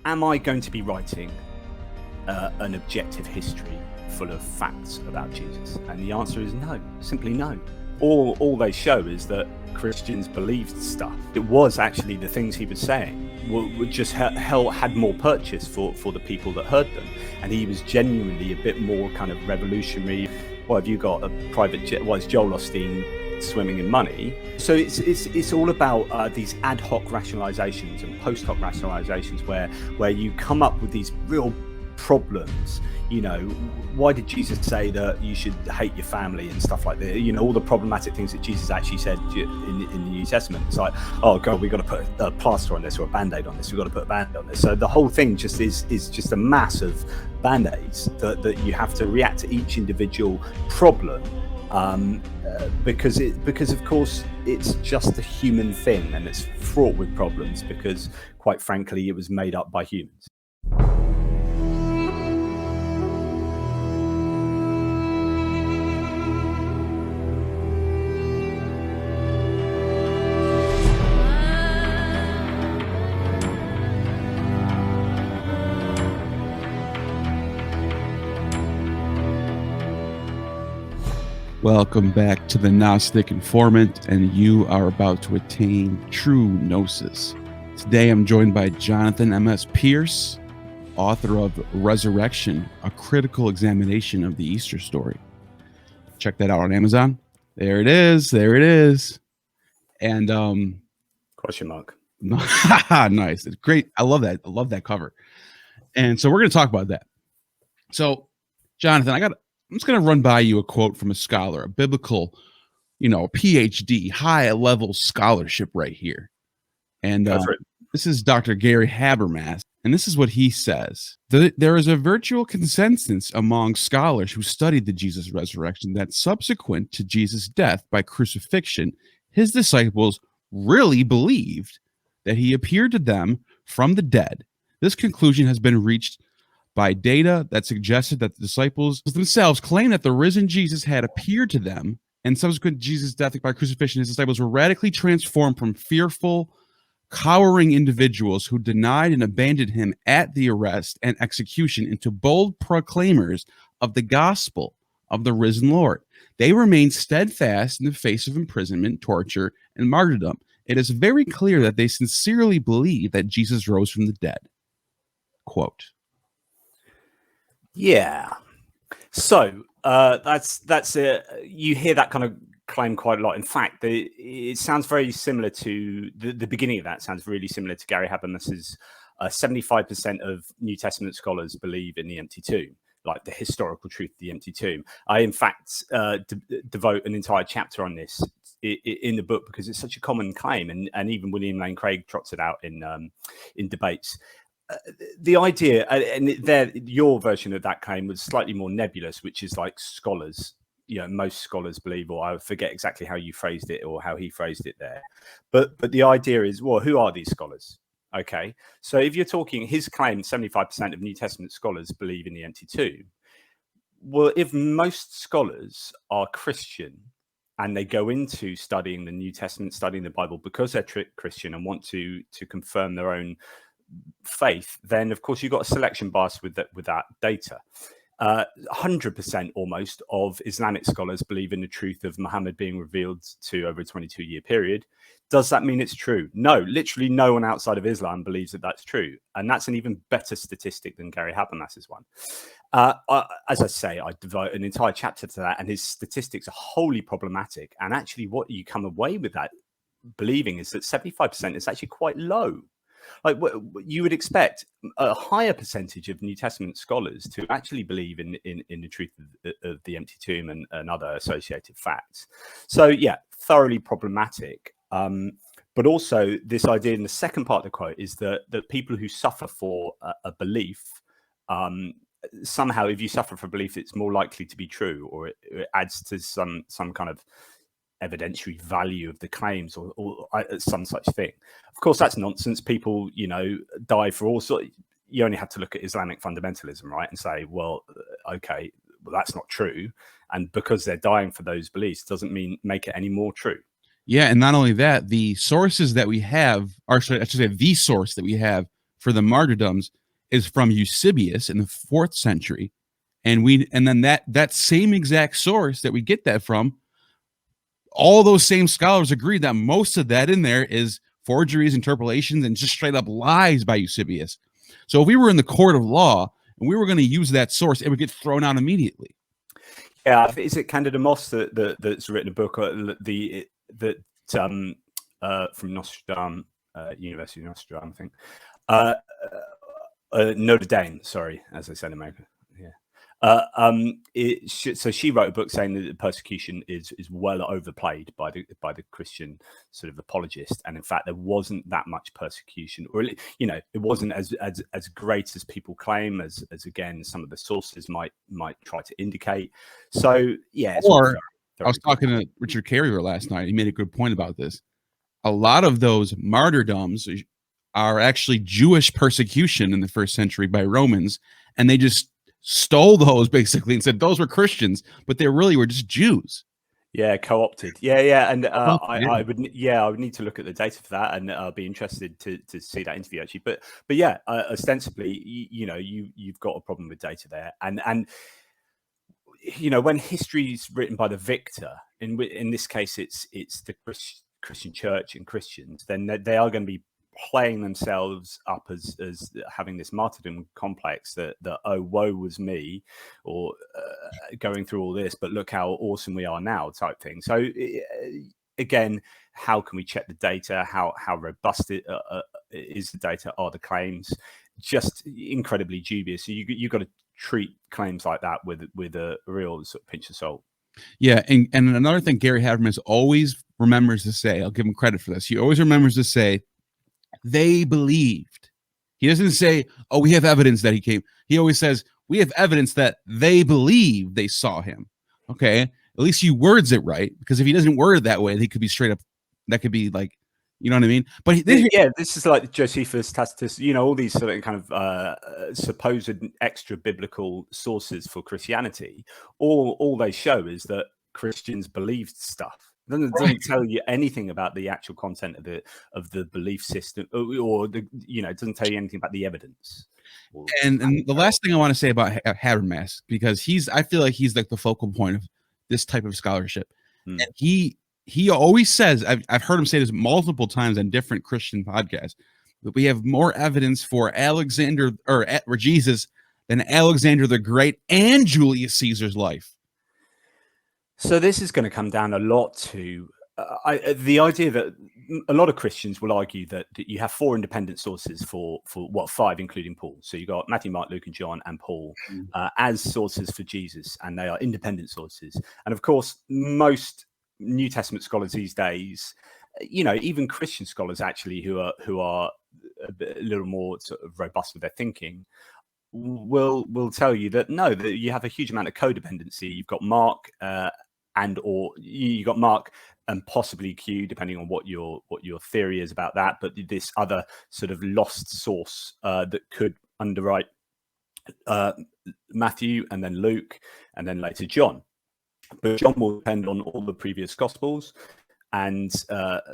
am I going to be writing an objective history full of facts about Jesus? And the answer is no, simply no. All they show is that Christians believed stuff. It was actually the things he was saying were just had more purchase for the people that heard them, and he was genuinely a bit more kind of revolutionary. Well, have you got a private jet? Why is Joel Osteen swimming in money? So it's all about these ad hoc rationalizations and post hoc rationalizations where you come up with these real problems. You know, why did Jesus say that you should hate your family and stuff like that? You know, all the problematic things that Jesus actually said in the New Testament. It's like, oh God, we've got to put a plaster on this or a band-aid on this. We've got to put a band-aid on this. So the whole thing just is just a mass of band-aids that you have to react to each individual problem. Because of course it's just a human thing, and it's fraught with problems because, quite frankly, it was made up by humans. Welcome back to the Gnostic Informant, and you are about to attain true gnosis. Today I'm joined by Jonathan M.S. Pearce, author of Resurrection, a critical examination of the Easter story. Check that out on Amazon. There it is. And question mark. Nice. It's great. I love that cover. And so we're going to talk about that. So, Jonathan, I'm just going to run by you a quote from a scholar, a biblical, a PhD, high-level scholarship right here. And this is Dr. Gary Habermas, and this is what he says. There is a virtual consensus among scholars who studied the Jesus resurrection that subsequent to Jesus' death by crucifixion, his disciples really believed that he appeared to them from the dead. This conclusion has been reached by data that suggested that the disciples themselves claimed that the risen Jesus had appeared to them, and subsequent to Jesus' death by crucifixion, his disciples were radically transformed from fearful, cowering individuals who denied and abandoned him at the arrest and execution into bold proclaimers of the gospel of the risen Lord. They remained steadfast in the face of imprisonment, torture, and martyrdom. It is very clear that they sincerely believe that Jesus rose from the dead. Quote. Yeah. So that's it. You hear that kind of claim quite a lot. In fact, it sounds very similar to the beginning of that. Sounds really similar to Gary Habermas's 75% of New Testament scholars believe in the empty tomb, like the historical truth of the empty tomb. I, in fact, devote an entire chapter on this in the book because it's such a common claim, and even William Lane Craig trots it out in debates. The idea, and your version of that claim was slightly more nebulous, which is like scholars, most scholars believe, or I forget exactly how you phrased it or how he phrased it there. But the idea is, well, who are these scholars? Okay, so if you're talking his claim, 75% of New Testament scholars believe in the empty tomb. Well, if most scholars are Christian and they go into studying the New Testament, studying the Bible because they're Christian and want to confirm their own faith, then of course you've got a selection bias with that data. 100% almost of Islamic scholars believe in the truth of Muhammad being revealed to over a 22-year period. Does that mean it's true? No, literally no one outside of Islam believes that that's true, and that's an even better statistic than Gary Habermas's one. As I say, I devote an entire chapter to that, and his statistics are wholly problematic. And actually, what you come away with that believing is that 75% is actually quite low. Like what you would expect a higher percentage of New Testament scholars to actually believe in the truth of the empty tomb and other associated facts. So yeah, thoroughly problematic. But also this idea in the second part of the quote is that people who suffer for a belief, somehow if you suffer for belief, it's more likely to be true, or it adds to some kind of evidentiary value of the claims or some such thing. Of course, that's nonsense. People, die for all sorts. You only have to look at Islamic fundamentalism, right, and say, well, okay, well, that's not true. And because they're dying for those beliefs doesn't make it any more true. Yeah, and not only that, the sources that we have, or I should say the source that we have for the martyrdoms is from Eusebius in the 4th century. And then that same exact source that we get that from, all those same scholars agree that most of that in there is forgeries, interpolations, and just straight up lies by Eusebius. So if we were in the court of law and we were going to use that source, it would get thrown out immediately. Yeah, is it Candida Moss that's written a book from Nostradam, University of Nostradam, I think. Notre Dame, sorry, as I said in America. Yeah. So she wrote a book saying that the persecution is well overplayed by the Christian sort of apologist, and in fact there wasn't that much persecution, or it wasn't as great as people claim, as again some of the sources might try to indicate. So yeah. Or I was talking to Richard Carrier last night. He made a good point about this. A lot of those martyrdoms are actually Jewish persecution in the 1st century by Romans, and they just stole those basically and said those were Christians, but they really were just Jews. Yeah, co-opted. Yeah, and I would need to look at the data for that, and I'll be interested to see that interview actually. But yeah, ostensibly, you've got a problem with data there, and when history is written by the victor, in this case, it's the Christian Church and Christians, then they are going to be playing themselves up as having this martyrdom complex that oh, woe was me, or going through all this, but look how awesome we are now type thing. So again, how can we check the data? How robust is the data? Are the claims just incredibly dubious? So you've got to treat claims like that with a real sort of pinch of salt. Yeah, and another thing Gary Habermas always remembers to say, I'll give him credit for this, he always remembers to say, they believed. He doesn't say, oh, we have evidence that he came. He always says, we have evidence that they believe they saw him. Okay, at least he words it right, because if he doesn't word it that way, he could be straight up, that could be like, you know what I mean? But this is like Josephus, Tacitus, all these sort of kind of supposed extra biblical sources for Christianity. All they show is that Christians believed stuff. It doesn't tell you anything about the actual content of the belief system, or it doesn't tell you anything about the evidence. And the last thing I want to say about Habermas, because I feel like he's like the focal point of this type of scholarship. And he always says, I've heard him say this multiple times on different Christian podcasts, that we have more evidence for Alexander or Jesus than Alexander the Great and Julius Caesar's life. So this is going to come down a lot to the idea that a lot of Christians will argue that you have 4 independent sources for 5, including Paul. So you've got Matthew, Mark, Luke, and John, and Paul as sources for Jesus, and they are independent sources. And of course, most New Testament scholars these days, even Christian scholars actually who are a little more sort of robust with their thinking, will tell you that no, that you have a huge amount of codependency. You've got Mark you got Mark and possibly Q, depending on what your theory is about that, but this other sort of lost source that could underwrite Matthew, and then Luke, and then later John. But John will depend on all the previous Gospels, and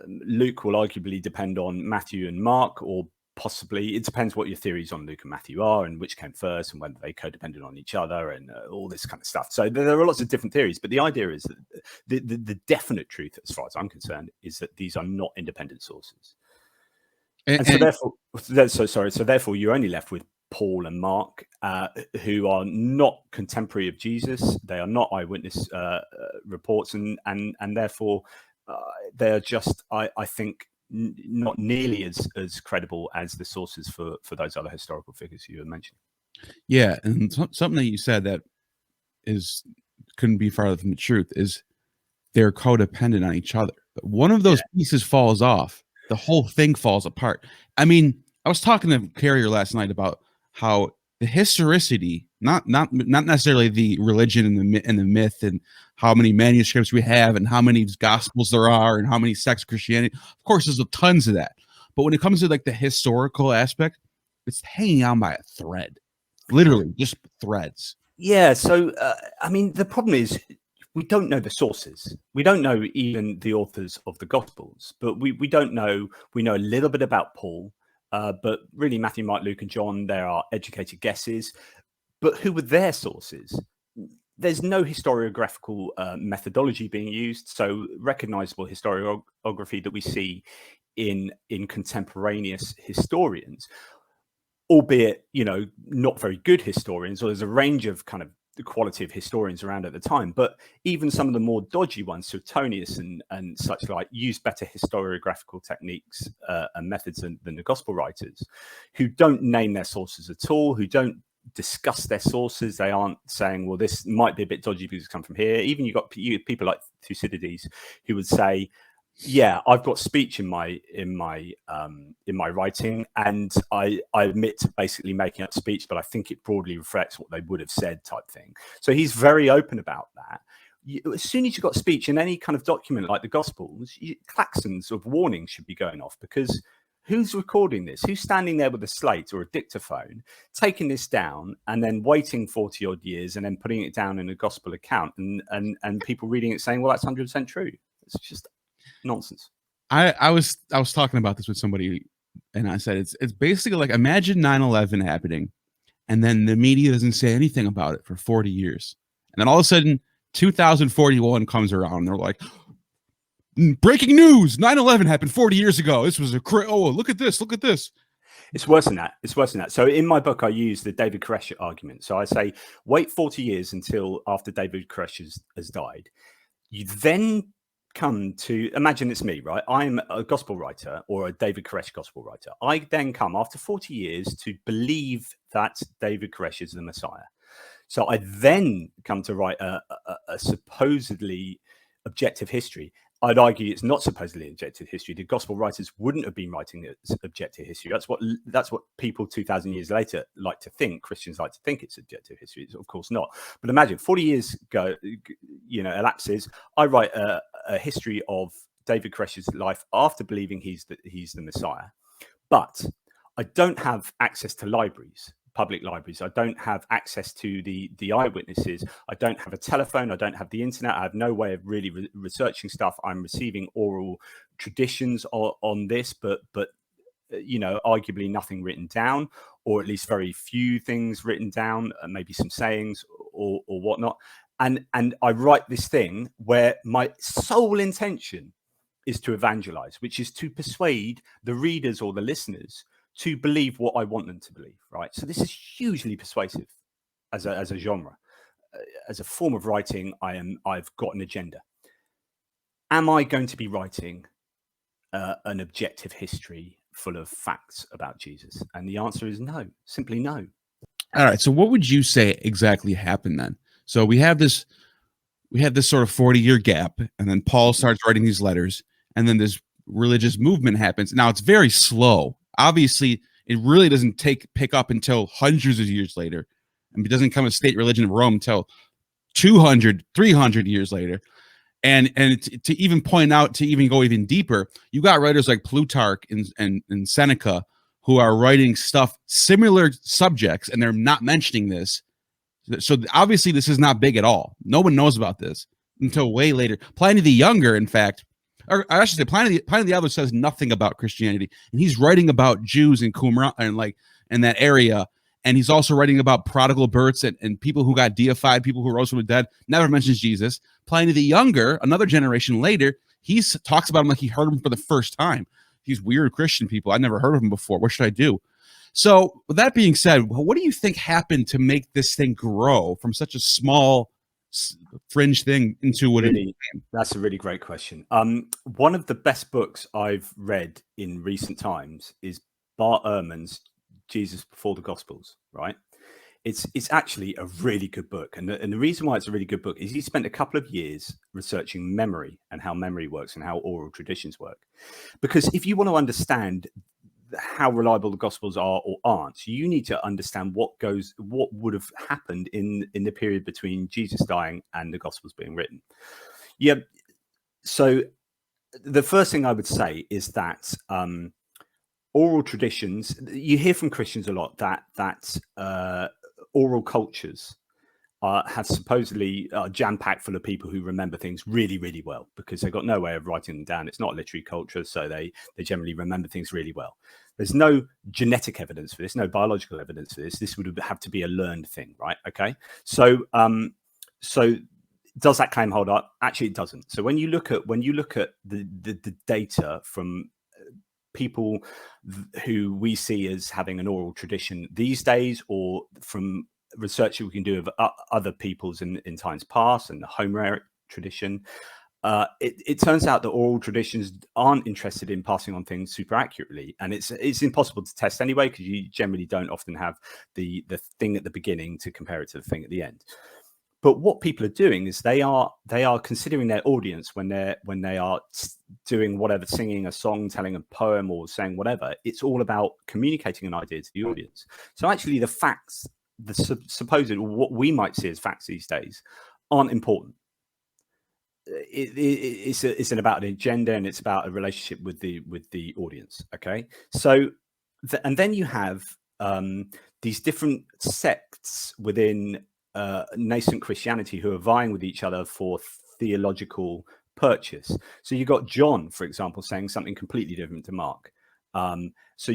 Luke will arguably depend on Matthew and Mark, or possibly, it depends what your theories on Luke and Matthew are, and which came first, and whether they codepended on each other, and all this kind of stuff. So there are lots of different theories, but the idea is that the definite truth, as far as I'm concerned, is that these are not independent sources. And so therefore, you're only left with Paul and Mark, who are not contemporary of Jesus. They are not eyewitness reports, and therefore they are just, I think, not nearly as credible as the sources for those other historical figures you were mentioning. Yeah, and something that you said that couldn't be farther from the truth is they're codependent on each other. But one of those pieces falls off, the whole thing falls apart. I mean, I was talking to Carrier last night about how the historicity, not necessarily the religion and the myth, and how many manuscripts we have, and how many gospels there are, and how many sects of Christianity. Of course, there's tons of that. But when it comes to like the historical aspect, it's hanging on by a thread, literally just threads. Yeah. So, I mean, the problem is we don't know the sources. We don't know even the authors of the Gospels, but we don't know. We know a little bit about Paul. but really Matthew, Mark, Luke, and John, there are educated guesses. But who were their sources? There's no historiographical methodology being used, so recognizable historiography that we see in contemporaneous historians, albeit, you know, not very good historians, or there's a range of kind of the quality of historians around at the time. But even some of the more dodgy ones, Suetonius and such like, use better historiographical techniques and methods than the gospel writers, who don't name their sources at all, who don't discuss their sources. They aren't saying, well, this might be a bit dodgy because it's come from here. Even you've got people like Thucydides who would say, yeah, I've got speech in my writing, and I admit to basically making up speech, but I think it broadly reflects what they would have said, type thing. So he's very open about that. As soon as you've got speech in any kind of document like the Gospels, klaxons of warning should be going off, because who's recording this? Who's standing there with a slate or a dictaphone, taking this down and then waiting 40 odd years and then putting it down in a gospel account, and people reading it saying, well, that's 100% true. It's just nonsense. I was talking about this with somebody, and I said it's basically like, imagine 9/11 happening, and then the media doesn't say anything about it for 40 years, and then all of a sudden 2041 comes around, and they're like, breaking news, 9/11 happened 40 years ago. This was look at this. It's worse than that. So in my book, I use the David Koresh argument. So I say, wait 40 years until after David Koresh has died. You then come to, imagine it's me, right? I'm a gospel writer, or a David Koresh gospel writer. I then come after 40 years to believe that David Koresh is the Messiah. So I then come to write a supposedly objective history. I'd argue it's not supposedly objective history. The gospel writers wouldn't have been writing objective history. That's what people 2,000 years later like to think. Christians like to think it's objective history. It's of course not. But imagine 40 years ago, elapses. I write a history of David Koresh's life after believing he's the Messiah, but I don't have access to libraries. Public libraries. I don't have access to the eyewitnesses. I don't have a telephone. I don't have the internet. I have no way of really researching stuff. I'm receiving oral traditions on this, but arguably nothing written down, or at least very few things written down, maybe some sayings or whatnot. And I write this thing where my sole intention is to evangelize, which is to persuade the readers or the listeners to believe what I want them to believe, right? So this is hugely persuasive as a genre. As a form of writing, I've got an agenda. Am I going to be writing an objective history full of facts about Jesus? And the answer is no, simply no. All right. So what would you say exactly happened then? So we have this sort of 40-year gap, and then Paul starts writing these letters, and then this religious movement happens. Now it's very slow. Obviously, it really doesn't pick up until hundreds of years later. And it doesn't become a state religion of Rome until 200, 300 years later. And to even point out, to even go even deeper, you got writers like Plutarch and Seneca who are writing stuff, similar subjects, and they're not mentioning this. So obviously this is not big at all. No one knows about this until way later. Pliny the Younger, in fact, or I should say, Pliny the Elder says nothing about Christianity, and he's writing about Jews in Qumran and like in that area, and he's also writing about prodigal births and people who got deified, people who rose from the dead. Never mentions Jesus. Pliny the Younger, another generation later, he talks about him like he heard him for the first time. These weird Christian people, I never heard of him before. What should I do? So with that being said, what do you think happened to make this thing grow from such a small fringe thing into what really, that's a really great question. One of the best books I've read in recent times is Bart Ehrman's Jesus Before the Gospels, right? It's actually a really good book. And the reason why it's a really good book is he spent a couple of years researching memory and how memory works and how oral traditions work. Because if you want to understand how reliable the Gospels are or aren't, you need to understand what would have happened in the period between Jesus dying and the Gospels being written. Yeah. So the first thing I would say is that oral traditions, you hear from Christians a lot that oral cultures have supposedly jam-packed full of people who remember things really, really well because they've got no way of writing them down. It's not a literary culture, so they generally remember things really well. There's no genetic evidence for this, no biological evidence for this. This would have to be a learned thing, right? Okay, so does that claim hold up? Actually, it doesn't. So when you look at the data from people who we see as having an oral tradition these days, or from research we can do of other peoples in times past and the Homeric tradition, it turns out that oral traditions aren't interested in passing on things super accurately, and it's impossible to test anyway because you generally don't often have the thing at the beginning to compare it to the thing at the end. But what people are doing is they are considering their audience when they are doing whatever, singing a song, telling a poem, or saying whatever. It's all about communicating an idea to the audience. So actually, the facts, the supposed, what we might see as facts these days, aren't important. It's about an agenda, and it's about a relationship with the audience. Okay, so and then you have these different sects within nascent Christianity who are vying with each other for theological purchase. So you got John, for example, saying something completely different to Mark. So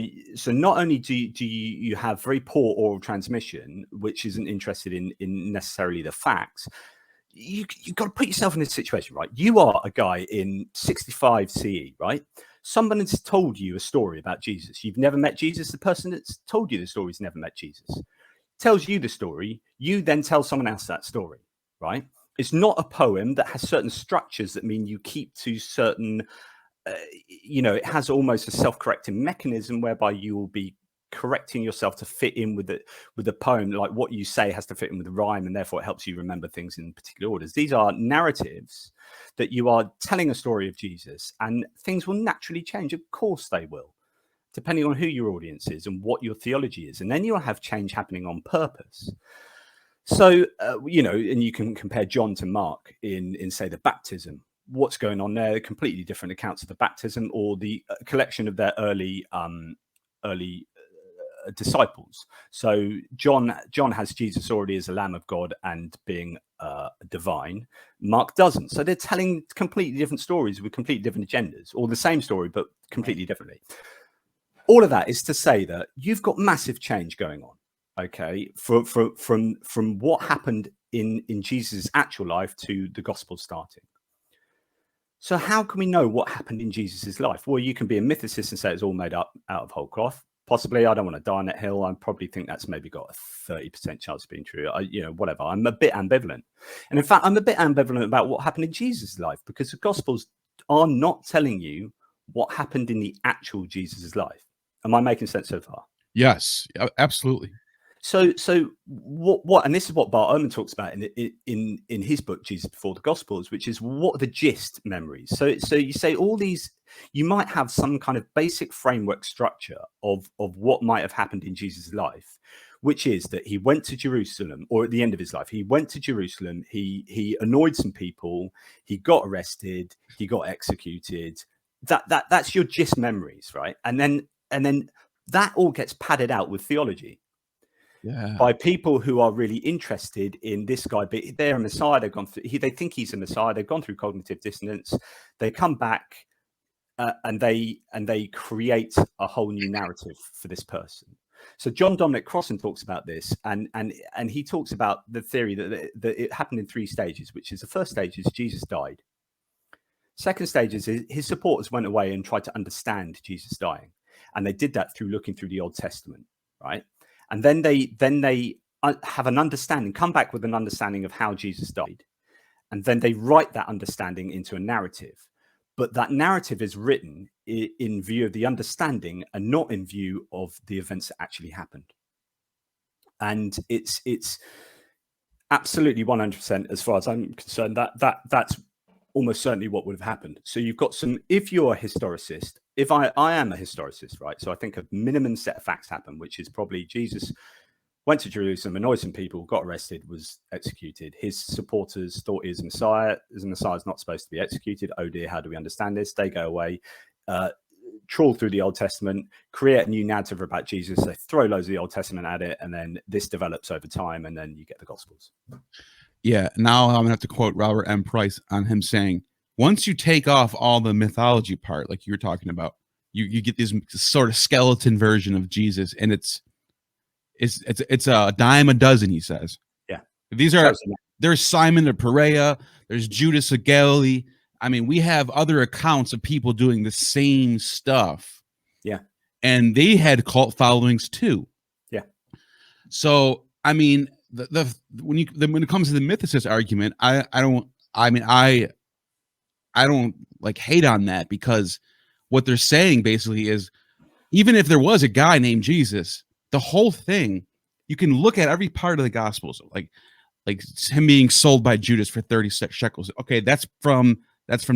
not only do you have very poor oral transmission, which isn't interested in necessarily the facts. You've got to put yourself in this situation, right? You are a guy in 65 CE, right? Someone has told you a story about Jesus. You've never met Jesus. The person that's told you the story's never met Jesus. Tells you the story. You then tell someone else that story, right? It's not a poem that has certain structures that mean you keep to certain, it has almost a self-correcting mechanism whereby you will be correcting yourself to fit in with the poem. Like what you say has to fit in with the rhyme, and therefore it helps you remember things in particular orders. These are narratives that you are telling a story of Jesus, and things will naturally change. Of course they will, depending on who your audience is and what your theology is. And then you'll have change happening on purpose. So, and you can compare John to Mark in say, the baptism. What's going on there? Completely different accounts of the baptism, or the collection of their early disciples. So John has Jesus already as a Lamb of God and being divine. Mark doesn't. So they're telling completely different stories with completely different agendas, or the same story but completely differently. All of that is to say that you've got massive change going on, okay, from what happened in Jesus' actual life to the gospel starting. So how can we know what happened in Jesus' life? Well, you can be a mythicist and say it's all made up out of whole cloth. Possibly. I don't want to die on that hill. I probably think that's maybe got a 30% chance of being true. Whatever. I'm a bit ambivalent. And in fact, I'm a bit ambivalent about what happened in Jesus' life, because the Gospels are not telling you what happened in the actual Jesus' life. Am I making sense so far? Yes, absolutely. So what? And this is what Bart Ehrman talks about in his book Jesus Before the Gospels, which is what are the gist memories. So you say all these. You might have some kind of basic framework structure of what might have happened in Jesus' life, which is that he went to Jerusalem, or at the end of his life, he went to Jerusalem. He annoyed some people. He got arrested. He got executed. That's your gist memories, right? And then that all gets padded out with theology. Yeah. By people who are really interested in this guy, but they're a Messiah. They've gone through. They think he's a Messiah. They've gone through cognitive dissonance. They come back, and they create a whole new narrative for this person. So John Dominic Crossan talks about this, and he talks about the theory that it happened in 3 stages. Which is, the first stage is Jesus died. Second stage is his supporters went away and tried to understand Jesus dying, and they did that through looking through the Old Testament, right? And then they have an understanding, come back with an understanding of how Jesus died. And then they write that understanding into a narrative. But that narrative is written in view of the understanding and not in view of the events that actually happened. And it's absolutely 100%, as far as I'm concerned, that's almost certainly what would have happened. So you've got if you're a historicist, if I am a historicist, right? So I think a minimum set of facts happened, which is probably Jesus went to Jerusalem, annoyed some people, got arrested, was executed. His supporters thought he was Messiah. The Messiah is not supposed to be executed. Oh dear, how do we understand this? They go away. trawl through the Old Testament, create a new narrative about Jesus. They throw loads of the Old Testament at it, and then this develops over time, and then you get the Gospels. Yeah. Now I'm gonna have to quote Robert M. Price on him saying, once you take off all the mythology part, like you were talking about, you get this sort of skeleton version of Jesus, and it's a dime a dozen, he says. Yeah. These are there's Simon of Perea, there's Judas of Galilee. I mean, we have other accounts of people doing the same stuff. Yeah. And they had cult followings too. Yeah. So, I mean, when it comes to the mythicist argument, I don't like hate on that, because what they're saying basically is, even if there was a guy named Jesus, the whole thing, you can look at every part of the Gospels, like him being sold by Judas for 30 shekels. Okay, that's from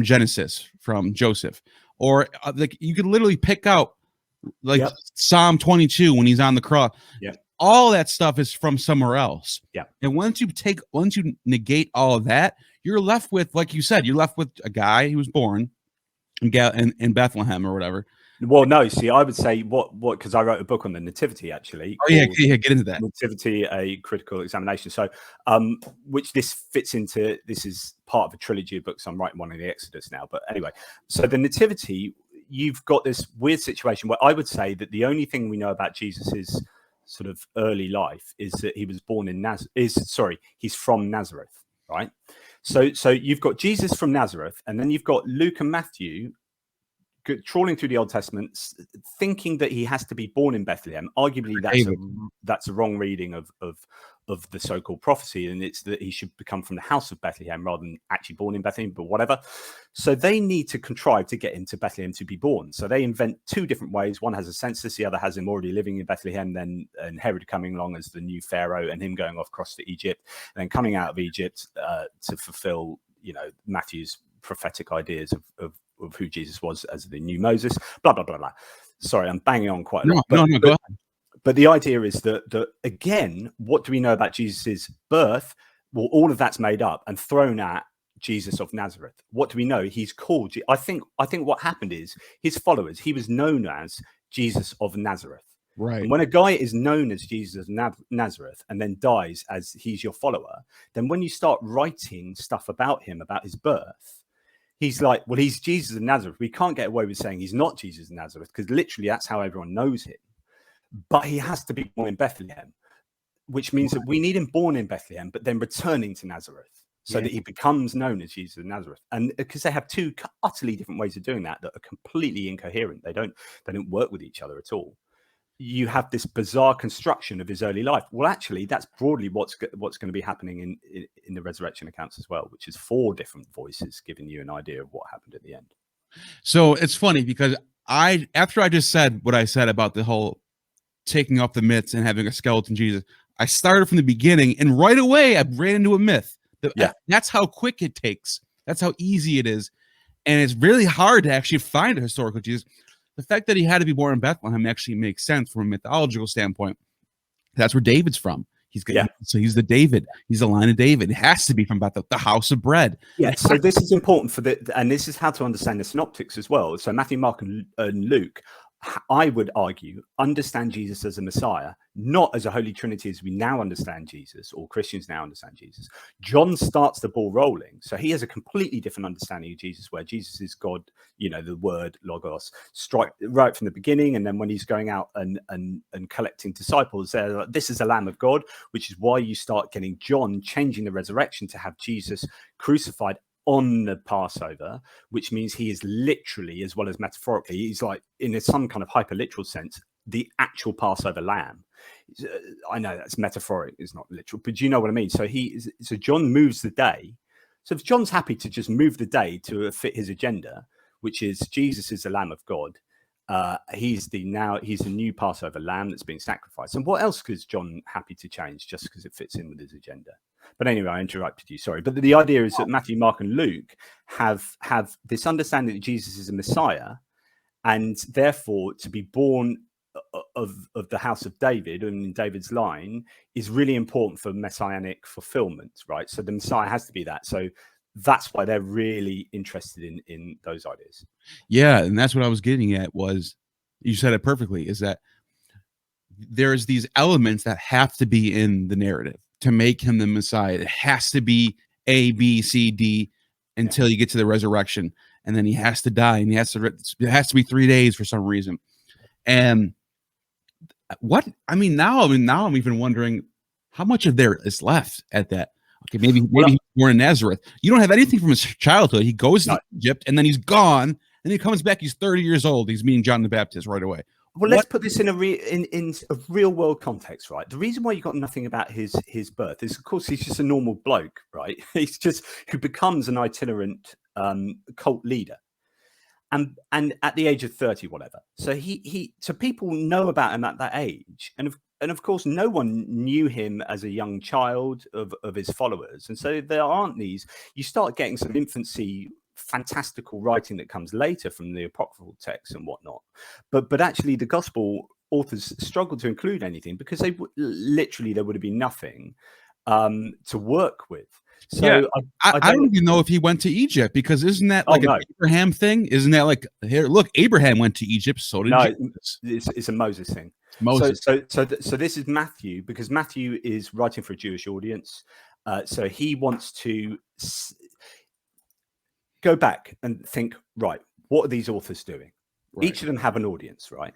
Genesis, from Joseph. Or like you could literally pick out like Psalm 22 when he's on the cross. Yeah. All that stuff is from somewhere else. Yeah. And once you negate all of that, you're left with, like you said, you're left with a guy who was born in Bethlehem or whatever. Well, no, see, I would say what because I wrote a book on the Nativity, actually. Oh yeah, get into that. Nativity, a critical examination. So, which this fits into. This is part of a trilogy of books. I'm writing one in the Exodus now. But anyway, so the Nativity, you've got this weird situation where I would say that the only thing we know about Jesus's sort of early life is that he was born in he's from Nazareth, right? So you've got Jesus from Nazareth, and then you've got Luke and Matthew trawling through the Old Testament, thinking that he has to be born in Bethlehem. Arguably, that's a wrong reading of the so-called prophecy, and it's that he should become from the house of Bethlehem rather than actually born in Bethlehem, but whatever. So they need to contrive to get into Bethlehem to be born. So they invent two different ways. One has a census, the other has him already living in Bethlehem, and Herod coming along as the new Pharaoh, and him going off across to Egypt, and then coming out of Egypt to fulfill, Matthew's prophetic ideas of who Jesus was as the new Moses, blah, blah, blah, blah. Sorry, I'm banging on quite a lot. No, go ahead. But the idea is that, again, what do we know about Jesus's birth? Well, all of that's made up and thrown at Jesus of Nazareth. What do we know? He's called, I think what happened is his followers, he was known as Jesus of Nazareth. Right. And when a guy is known as Jesus of Nazareth and then dies as he's your follower, then when you start writing stuff about him, about his birth, he's like, well, he's Jesus of Nazareth. We can't get away with saying he's not Jesus of Nazareth, because literally that's how everyone knows him. But he has to be born in Bethlehem, which means that we need him born in Bethlehem, but then returning to Nazareth so that he becomes known as Jesus of Nazareth. And because they have two utterly different ways of doing that are completely incoherent. They don't work with each other at all. You have this bizarre construction of his early life. Well, actually, that's broadly what's going to be happening in the resurrection accounts as well, which is 4 different voices giving you an idea of what happened at the end. So it's funny because after I just said what I said about the whole taking off the myths and having a skeleton Jesus, I started from the beginning, and right away I ran into a myth. That's how quick it takes. That's how easy it is. And it's really hard to actually find a historical Jesus. The fact that he had to be born in Bethlehem actually makes sense from a mythological standpoint. That's where David's from. So he's the David. He's the line of David. It has to be from about the house of bread. Yeah. So this is important and this is how to understand the synoptics as well. So Matthew, Mark, and Luke, I would argue, understand Jesus as a Messiah, not as a Holy Trinity as we now understand Jesus, or Christians now understand Jesus. John starts the ball rolling. So he has a completely different understanding of Jesus, where Jesus is God, the word, logos, right from the beginning. And then when he's going out and collecting disciples, they're like, this is the Lamb of God, which is why you start getting John changing the resurrection to have Jesus crucified on the Passover, which means he is literally, as well as metaphorically, he's like, in some kind of hyper literal sense, the actual Passover lamb. I know that's metaphoric, it's not literal, but you know what I mean. So John moves the day. So if John's happy to just move the day to fit his agenda, which is Jesus is the Lamb of God, he's the new Passover lamb that's being sacrificed. And what else is John happy to change just because it fits in with his agenda? But anyway, I interrupted you, sorry. But the idea is that Matthew, Mark, and Luke have this understanding that Jesus is a Messiah, and therefore to be born of the house of David and in David's line is really important for messianic fulfillment, right? So the Messiah has to be that. So that's why they're really interested in those ideas. Yeah, and that's what I was getting at. Was you said it perfectly? Is that there's these elements that have to be in the narrative to make him the Messiah. It has to be A, B, C, D until you get to the resurrection, and then he has to die, and it has to be 3 days for some reason. And now I'm even wondering how much of there is left at that. Okay, maybe he's born in Nazareth. You don't have anything from his childhood. He goes to Egypt, and then he's gone, and he comes back. He's 30 years old. He's meeting John the Baptist right away. Well, let's put this in a real world context, right? The reason why you got nothing about his birth is, of course, he's just a normal bloke, right? He's just who becomes an itinerant cult leader, and at the age of 30, whatever. So so people know about him at that age, and of course, no one knew him as a young child of his followers, and so there aren't these. You start getting some infancy fantastical writing that comes later from the apocryphal texts and whatnot, but actually the gospel authors struggled to include anything because there would have been nothing to work with. So yeah, I don't even know if he went to Egypt, because isn't that like an Abraham thing? Isn't that like, here, look, Abraham went to Egypt, so did Jesus. It's a Moses thing. Moses. So this is Matthew, because Matthew is writing for a Jewish audience, so he wants to go back and think, right, what are these authors doing? Right. Each of them have an audience, right?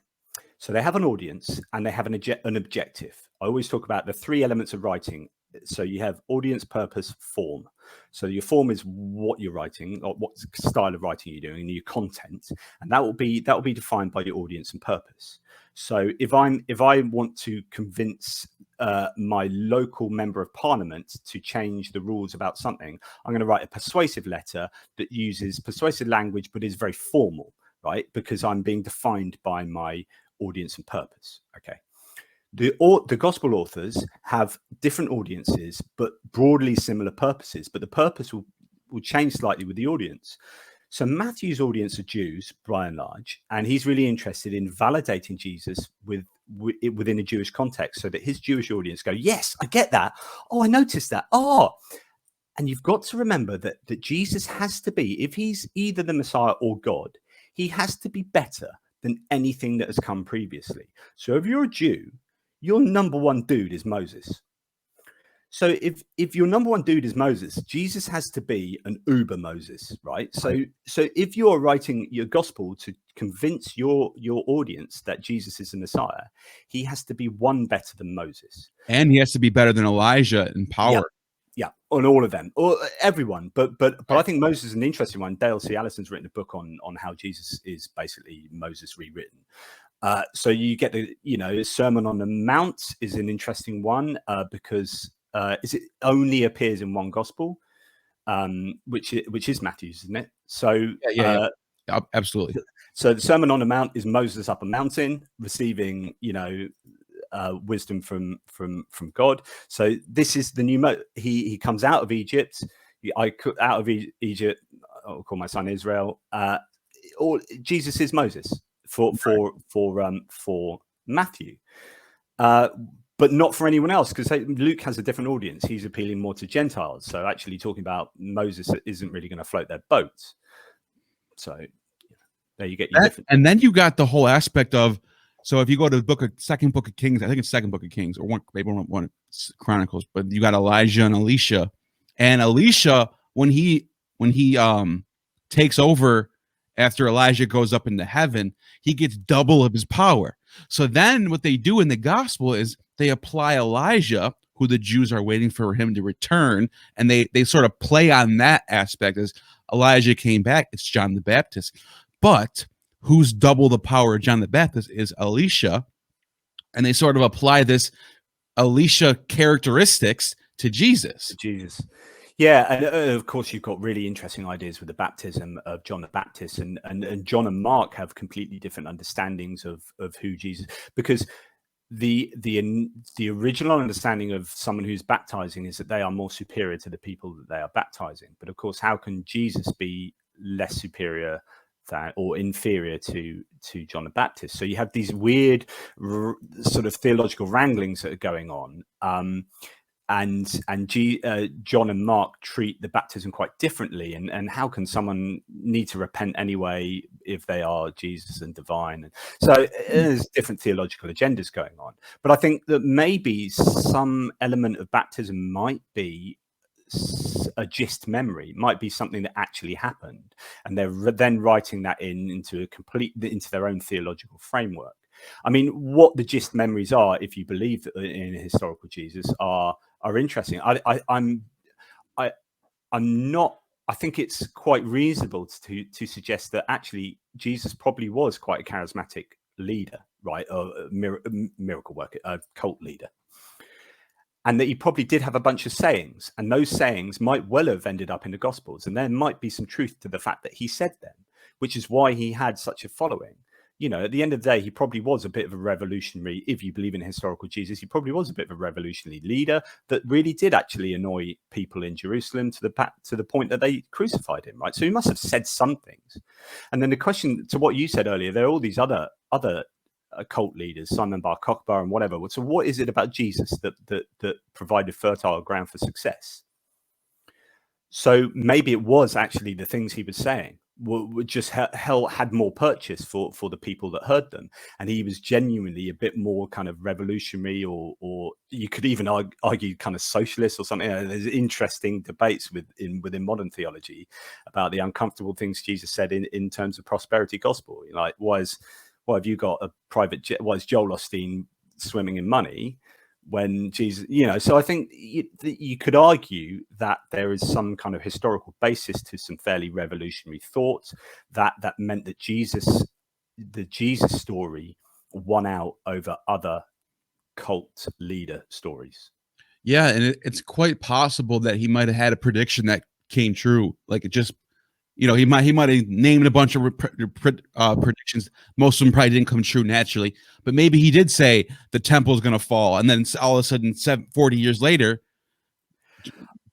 So they have an audience and they have an objective. I always talk about the 3 elements of writing. So you have audience, purpose, form. So your form is what you're writing, or what style of writing you're doing, and your content, and that will be defined by your audience and purpose. So if I want to convince my local member of parliament to change the rules about something, I'm going to write a persuasive letter that uses persuasive language but is very formal, right? Because I'm being defined by my audience and purpose. Okay. The gospel authors have different audiences, but broadly similar purposes. But the purpose will change slightly with the audience. So Matthew's audience are Jews, by and large, and he's really interested in validating Jesus within a Jewish context, so that his Jewish audience go, yes, I get that. Oh, I noticed that. Oh, and you've got to remember that Jesus has to be, if he's either the Messiah or God, he has to be better than anything that has come previously. So if you're a Jew, your number one dude is Moses. So if your number one dude is Moses, Jesus has to be an uber Moses, right? So if you're writing your gospel to convince your audience that Jesus is the Messiah, he has to be one better than Moses, and he has to be better than Elijah in power. Yeah, on all of them, or everyone. But I think Moses is an interesting one. Dale C. Allison's written a book on how Jesus is basically Moses rewritten. So you get the Sermon on the Mount is an interesting one because it only appears in one gospel, which is Matthew's, isn't it? So yeah, absolutely. So the Sermon on the Mount is Moses up a mountain receiving wisdom from God. So this is the new he comes out of Egypt. Out of Egypt, I'll call my son Israel. Or Jesus is Moses for Matthew, but not for anyone else, because Luke has a different audience. He's appealing more to Gentiles. So actually talking about Moses isn't really going to float their boat. So there you get your different. And then you got the whole aspect of, so if you go to the second book of Kings, I think it's second book of Kings, or maybe one Chronicles, but you got Elijah and Elisha. And Elisha, when he takes over after Elijah goes up into heaven, he gets double of his power. So then what they do in the gospel is they apply Elijah, who the Jews are waiting for him to return, and they sort of play on that aspect. As Elijah came back, it's John the Baptist. But who's double the power of John the Baptist is Elisha, and they sort of apply this Elisha characteristics to Jesus. Yeah, and of course you've got really interesting ideas with the baptism of John the Baptist, and John and Mark have completely different understandings of who Jesus, because the original understanding of someone who's baptizing is that they are more superior to the people that they are baptizing. But of course, how can Jesus be less superior or inferior to John the Baptist? So you have these weird sort of theological wranglings that are going on. John and Mark treat the baptism quite differently, and how can someone need to repent anyway if they are Jesus and divine? And so there's different theological agendas going on, but I think that maybe some element of baptism might be a gist memory, might be something that actually happened, and they're then writing that into their own theological framework. I mean, what the gist memories are, if you believe in a historical Jesus, are interesting. I'm not. I think it's quite reasonable to suggest that actually Jesus probably was quite a charismatic leader, right? A miracle worker, a cult leader, and that he probably did have a bunch of sayings, and those sayings might well have ended up in the Gospels, and there might be some truth to the fact that he said them, which is why he had such a following. You know, at the end of the day, he probably was a bit of a revolutionary. If you believe in historical Jesus, he probably was a bit of a revolutionary leader that really did actually annoy people in Jerusalem to the point that they crucified him, right? So he must have said some things. And then the question to what you said earlier, there are all these other cult leaders, Simon Bar Kokhba and whatever. So what is it about Jesus that provided fertile ground for success? So maybe it was actually the things he was saying were just had more purchase for the people that heard them, and he was genuinely a bit more kind of revolutionary, or you could even argue kind of socialist or something. There's interesting debates within modern theology about the uncomfortable things Jesus said in terms of prosperity gospel. Like, why have you got a private jet? Why is Joel Osteen swimming in money when Jesus, so I think you could argue that there is some kind of historical basis to some fairly revolutionary thoughts that meant that the Jesus story won out over other cult leader stories. Yeah, and it's quite possible that he might have had a prediction that came true. Like, it just, he might have named a bunch of predictions. Most of them probably didn't come true naturally, but maybe he did say the temple is going to fall, and then all of a sudden, 40 years later,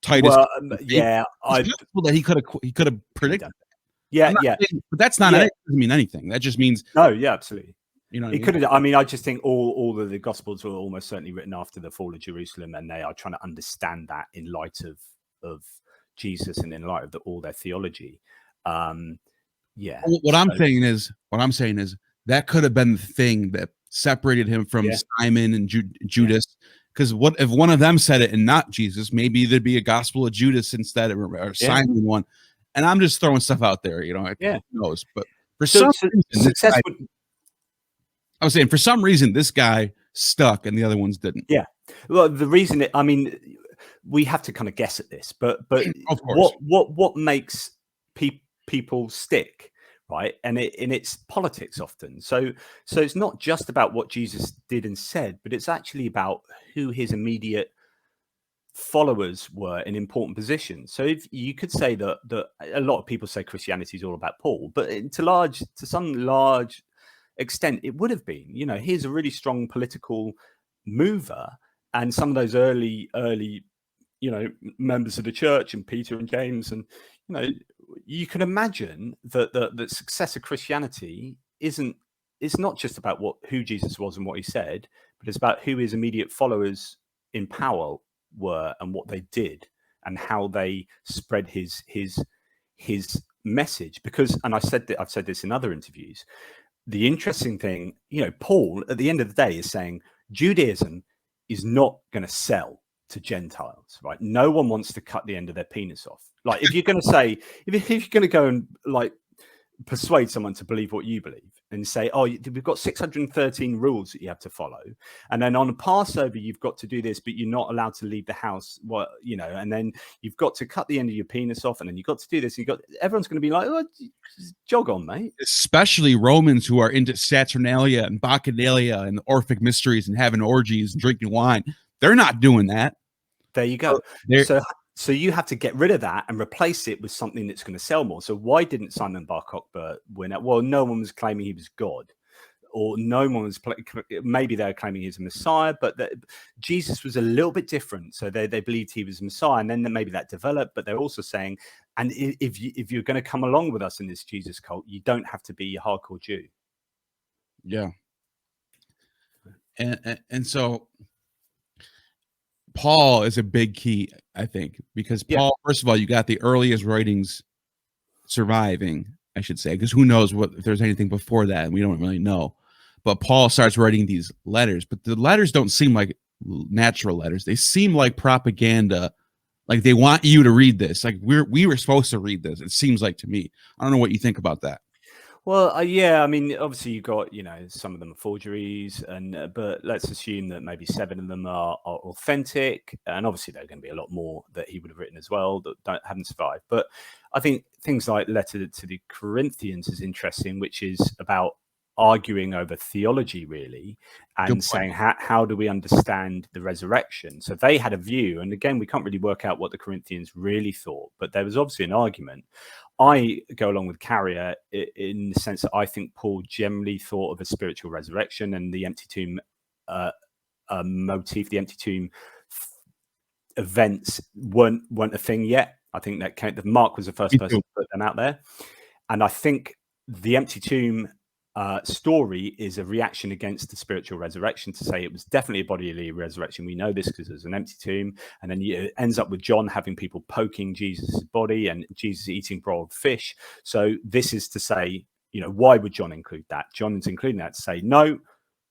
Titus. Well, yeah, it's possible that he could have predicted. Yeah, but that's not. It doesn't mean anything. That just means. No, yeah, absolutely. It could have. I mean, I just think all of the Gospels were almost certainly written after the fall of Jerusalem, and they are trying to understand that in light of Jesus and in light of all their theology. Yeah. What I'm saying is that could have been the thing that separated him from Simon and Judas. Because what if one of them said it and not Jesus? Maybe there'd be a Gospel of Judas instead, or Simon one. And I'm just throwing stuff out there, who knows? But for some reason, I was saying, for some reason, this guy stuck and the other ones didn't. Yeah. Well, the reason we have to kind of guess at this, but of course, what makes people stick, right? And it's politics often. So it's not just about what Jesus did and said, but it's actually about who his immediate followers were in important positions. So if you could say that a lot of people say Christianity is all about Paul, but to some large extent it would have been. He's a really strong political mover, and some of those early members of the church, and Peter and James, and you can imagine that the success of Christianity it's not just about who Jesus was and what he said, but it's about who his immediate followers in power were and what they did and how they spread his message. Because, and I've said this in other interviews, the interesting thing, Paul at the end of the day is saying Judaism is not going to sell to Gentiles, right? No one wants to cut the end of their penis off. Like, if you're going to say, if you're going to go and persuade someone to believe what you believe and say, oh, we've got 613 rules that you have to follow, and then on a Passover you've got to do this, but you're not allowed to leave the house, and then you've got to cut the end of your penis off, and then you've got to do this, everyone's going to be like, oh, jog on, mate. Especially Romans, who are into Saturnalia and Bacchanalia and the Orphic mysteries and having orgies and drinking wine. They're not doing that. There you go. So you have to get rid of that and replace it with something that's going to sell more. So why didn't Simon Bar Kokhba win it? Well, no one was claiming he was God, or no one was. Maybe they were claiming he was a Messiah, but Jesus was a little bit different. So they believed he was a Messiah, and then maybe that developed. But they're also saying, and if you're going to come along with us in this Jesus cult, you don't have to be a hardcore Jew. Yeah. And so Paul is a big key, I think, because Paul, first of all, you got the earliest writings surviving, I should say, because who knows if there's anything before that, and we don't really know. But Paul starts writing these letters, but the letters don't seem like natural letters. They seem like propaganda. Like they want you to read this. Like we were supposed to read this. It seems like to me. I don't know what you think about that. Well, yeah, I mean, obviously you've got, some of them are forgeries, but let's assume that maybe 7 of them are authentic, and obviously there are going to be a lot more that he would have written as well that haven't survived. But I think things like Letter to the Corinthians is interesting, which is about arguing over theology, really, and saying how do we understand the resurrection. So they had a view, and again, we can't really work out what the Corinthians really thought, but there was obviously an argument. I go along with Carrier in the sense that I think Paul generally thought of a spiritual resurrection, and the empty tomb motif, the empty tomb events weren't a thing yet. I think that Mark was the first person to put them out there, and I think the empty tomb story is a reaction against the spiritual resurrection, to say it was definitely a bodily resurrection. We know this because there's an empty tomb, and then it ends up with John having people poking Jesus' body and Jesus eating broiled fish. So this is to say, why would John include that? John is including that to say, no,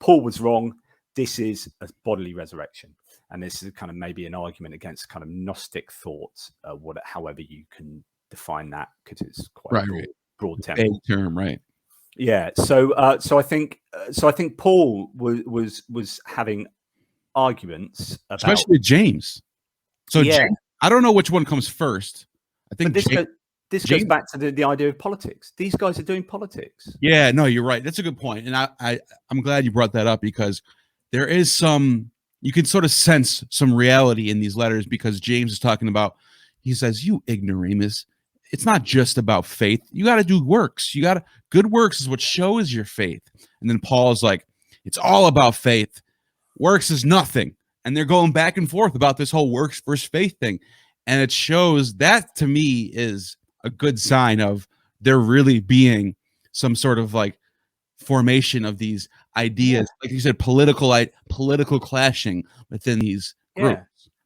Paul was wrong. This is a bodily resurrection. And this is kind of maybe an argument against kind of Gnostic thought, however you can define that, because it's quite a broad term, right? Yeah, so I think Paul was having arguments about, especially with James. So yeah, James, I don't know which one comes first. I think this goes back to the idea of politics. These guys are doing politics. Yeah, no, you're right. That's a good point, and I'm glad you brought that up, because there is you can sort of sense some reality in these letters, because James is talking about, he says, you ignoramus, it's not just about faith. You got to do works. Good works is what shows your faith. And then Paul is like, it's all about faith. Works is nothing. And they're going back and forth about this whole works versus faith thing. And it shows that, to me, is a good sign of there really being some sort of like formation of these ideas, like you said, political clashing within these groups.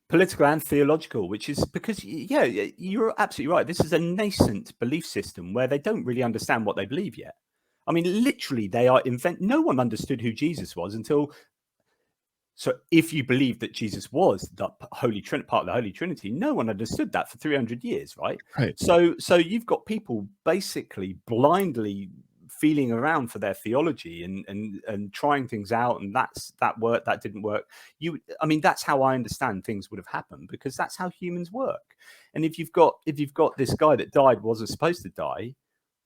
Political and theological, which is because, you're absolutely right. This is a nascent belief system where they don't really understand what they believe yet. I mean, literally, they are no one understood who Jesus was until. So if you believe that Jesus was the part of the Holy Trinity, no one understood that for 300 years, right? So you've got people basically blindly feeling around for their theology and trying things out, and that didn't work. That's how I understand things would have happened, because that's how humans work. And if you've got this guy that died, wasn't supposed to die,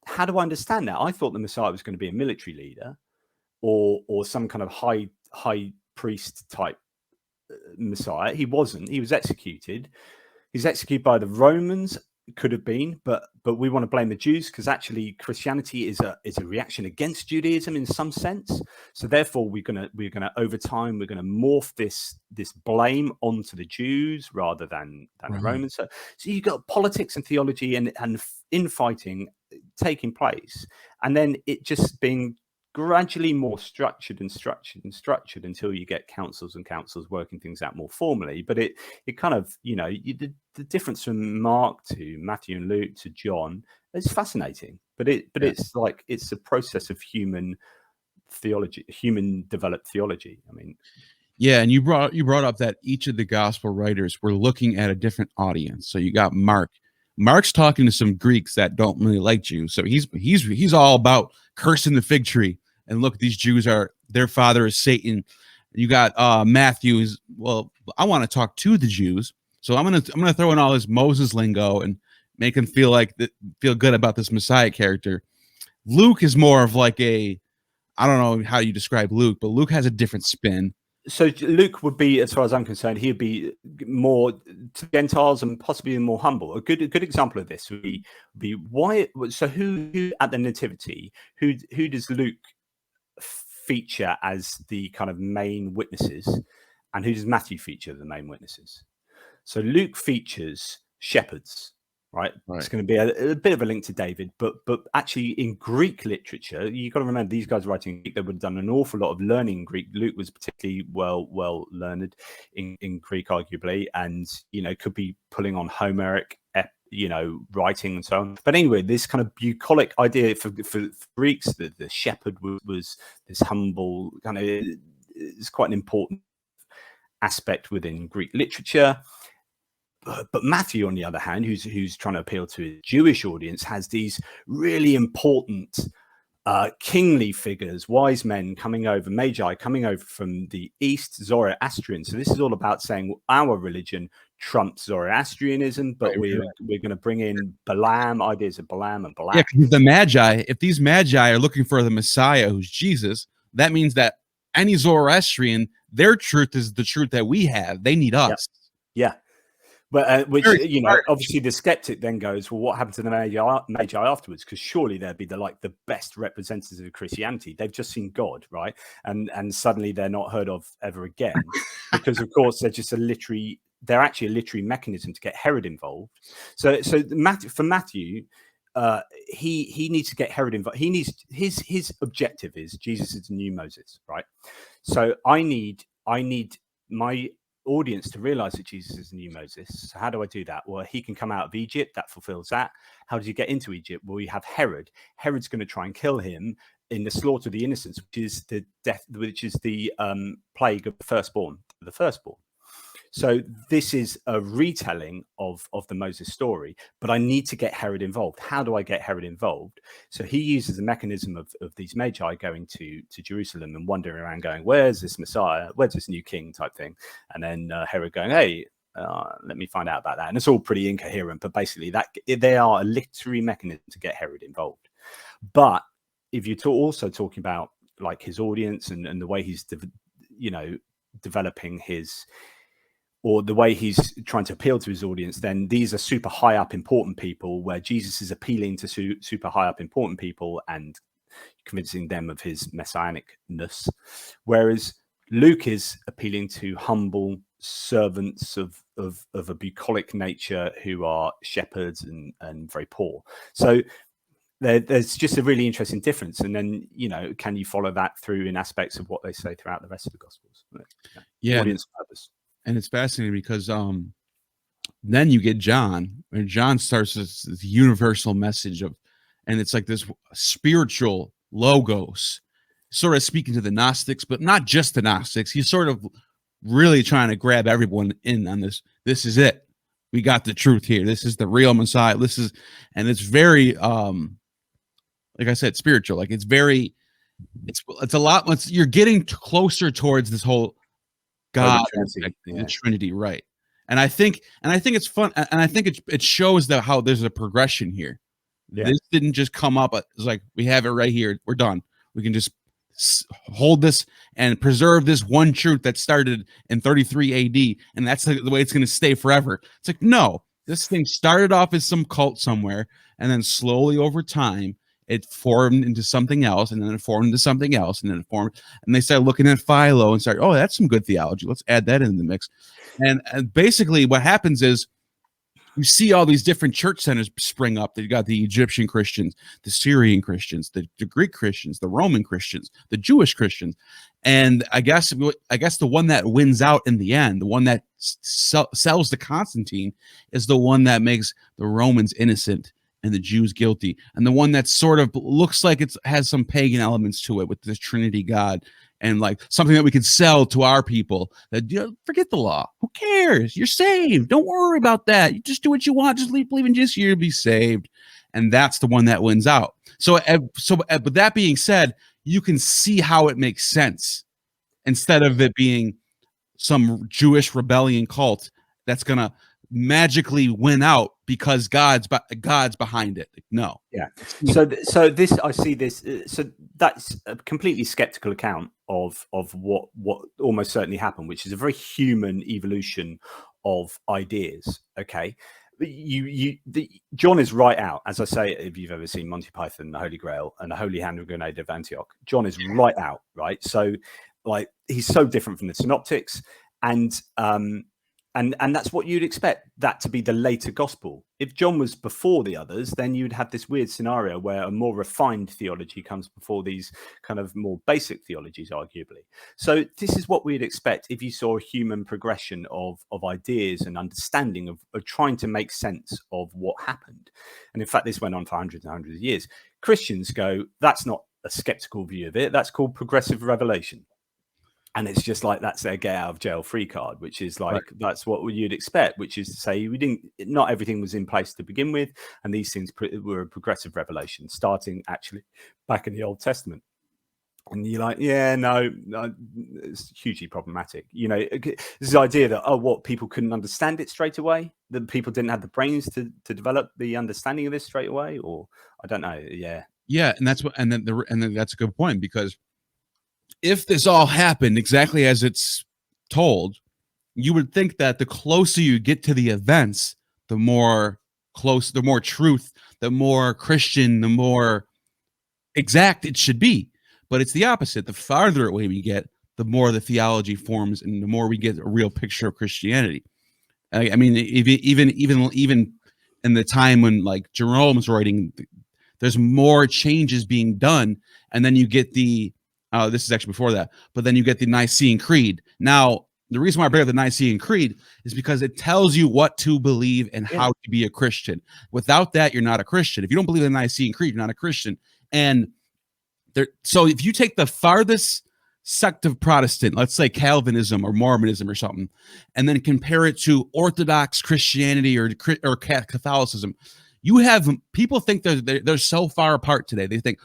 how do I understand that? I thought the Messiah was going to be a military leader or some kind of high priest type Messiah. He wasn't. He was executed. He's executed by the Romans. Could have been, but we want to blame the Jews, because actually Christianity is a reaction against Judaism in some sense. So therefore we're gonna over time we're gonna morph this blame onto the Jews rather than the Romans. So you've got politics and theology and infighting taking place, and then it just being gradually more structured until you get councils and councils working things out more formally. But it kind of, the difference from Mark to Matthew and Luke to John is fascinating. But it's like, it's a process of human theology, human developed theology. I mean, yeah, and you brought up that each of the gospel writers were looking at a different audience. So you got Mark. Mark's talking to some Greeks that don't really like Jews. So he's all about cursing the fig tree. And look, these Jews their father is Satan. You got Matthew is, well, I want to talk to the Jews, so I'm gonna throw in all this Moses lingo and make them feel good about this Messiah character. Luke is more of like I don't know how you describe Luke, but Luke has a different spin. So Luke would be, as far as I'm concerned, he'd be more to Gentiles and possibly more humble. A good example of this would be why. So who at the Nativity? Who does Luke feature as the kind of main witnesses, and who does Matthew feature the main witnesses? So Luke features shepherds, right? It's going to be a bit of a link to David, but actually in Greek literature, you've got to remember these guys writing Greek, they would have done an awful lot of learning in Greek. Luke was particularly well learned in Greek, arguably, and could be pulling on Homeric writing and so on. But anyway, this kind of bucolic idea for Greeks, the shepherd was this humble kind of, it's quite an important aspect within Greek literature. But Matthew, on the other hand, who's trying to appeal to a Jewish audience, has these really important kingly figures, wise men magi coming over from the East, Zoroastrian. So this is all about saying our religion trumps Zoroastrianism, but we're going to bring in ideas of Balaam and Balak. Yeah, because the Magi, if these Magi are looking for the Messiah, who's Jesus, that means that any Zoroastrian, their truth is the truth that we have. They need us. Yeah. But obviously the skeptic then goes, well, what happened to the Magi afterwards? Because surely they'd be the best representatives of Christianity. They've just seen God, right? And suddenly they're not heard of ever again, because of course they're actually a literary mechanism to get Herod involved. So for Matthew, he needs to get Herod involved. He needs his objective is Jesus is the new Moses, right? So I need my audience to realize that Jesus is the new Moses. So how do I do that? Well, he can come out of Egypt. That fulfills that. How does he get into Egypt? Well, we have Herod. Herod's going to try and kill him in the slaughter of the innocents, which is the plague of the firstborn. So this is a retelling of the Moses story, but I need to get Herod involved. How do I get Herod involved? So he uses the mechanism of these magi going to Jerusalem and wandering around going, where's this Messiah? Where's this new king type thing? And then Herod going, hey, let me find out about that. And it's all pretty incoherent, but basically they are a literary mechanism to get Herod involved. But if you're also talking about like his audience and the way he's, developing or the way he's trying to appeal to his audience, then these are super high up important people, where Jesus is appealing to super high up important people and convincing them of his messianicness. Whereas Luke is appealing to humble servants of a bucolic nature who are shepherds and very poor. So there's just a really interesting difference. And then, can you follow that through in aspects of what they say throughout the rest of the Gospels? Yeah. Audience purpose. And it's fascinating because then you get John, and John starts this universal message and it's like this spiritual logos, sort of speaking to the Gnostics, but not just the Gnostics. He's sort of really trying to grab everyone in on this. This is it. We got the truth here. This is the real Messiah. And it's very, like I said, spiritual. Like it's a lot. You're getting closer towards this whole God, the Trinity, right? And I think it's fun, and I think it shows how there's a progression here. Yeah. This didn't just come up. It's like we have it right here. We're done. We can just hold this and preserve this one truth that started in 33 AD, and that's the way it's going to stay forever. It's like, no, this thing started off as some cult somewhere, and then slowly over time it formed into something else, and then it formed into something else, and then it formed, and they started looking at Philo and started, oh, that's some good theology. Let's add that in the mix. And basically what happens is you see all these different church centers spring up. You got the Egyptian Christians, the Syrian Christians, the Greek Christians, the Roman Christians, the Jewish Christians. And I guess the one that wins out in the end, the one that sells to Constantine, is the one that makes the Romans innocent and the Jews guilty, and the one that sort of looks like it has some pagan elements to it with the Trinity God, and like something that we could sell to our people. That forget the law. Who cares? You're saved. Don't worry about that. You just do what you want. Just believe in Jesus. You'll be saved. And that's the one that wins out. So, but that being said, you can see how it makes sense instead of it being some Jewish rebellion cult that's gonna magically win out because God's behind it. No. Yeah. So this, I see this. So that's a completely skeptical account of what almost certainly happened, which is a very human evolution of ideas. Okay. John is right out, as I say, if you've ever seen Monty Python, The Holy Grail, and The Holy Hand Grenade of Antioch, John is right out, right? So like he's so different from the synoptics, and And that's what you'd expect that to be the later gospel. If John was before the others, then you'd have this weird scenario where a more refined theology comes before these kind of more basic theologies, arguably. So this is what we'd expect if you saw a human progression of ideas and understanding of trying to make sense of what happened. And in fact, this went on for hundreds and hundreds of years. Christians go, that's not a skeptical view of it. That's called progressive revelation. And it's just like, that's their get out of jail free card, which is like, that's what you'd expect, which is to say not everything was in place to begin with. And these things were a progressive revelation starting actually back in the Old Testament. And you're like, yeah, no, it's hugely problematic. This idea that, what, people couldn't understand it straight away, that people didn't have the brains to develop the understanding of this straight away, or I don't know. Yeah. And that's then that's a good point, because if this all happened exactly as it's told, you would think that the closer you get to the events, the more truth, the more Christian, the more exact it should be. But it's the opposite. The farther away we get, the more the theology forms, and the more we get a real picture of Christianity. I mean, even in the time when like Jerome's writing, there's more changes being done, and then you get the this is actually before that, but then you get the Nicene Creed. Now, the reason why I bring up the Nicene Creed is because it tells you what to believe and how to be a Christian. Without that, you're not a Christian. If you don't believe in the Nicene Creed, you're not a Christian. And so if you take the farthest sect of Protestant, let's say Calvinism or Mormonism or something, and then compare it to Orthodox Christianity or Catholicism, you have people think they're so far apart today. They think,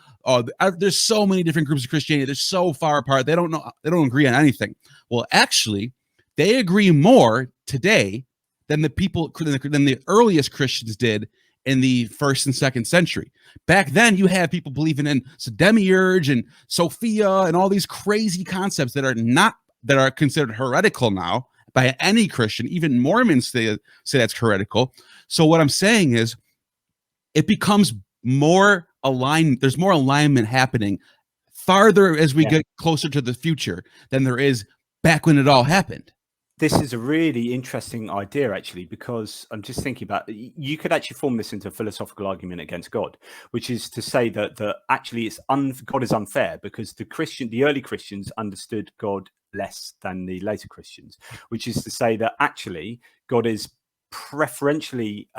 there's so many different groups of Christianity. They're so far apart. They don't agree on anything. Well, actually, they agree more today than the earliest Christians did in the 1st and 2nd century. Back then, you had people believing in Demiurge and Sophia and all these crazy concepts that are considered heretical now by any Christian. Even Mormons say that's heretical. So what I'm saying is, it becomes more aligned. There's more alignment happening farther as we get closer to the future than there is back when it all happened. This is a really interesting idea, actually, because I'm just thinking about, you could actually form this into a philosophical argument against God, which is to say that actually God is unfair because the early Christians understood God less than the later Christians, which is to say that actually God is preferentially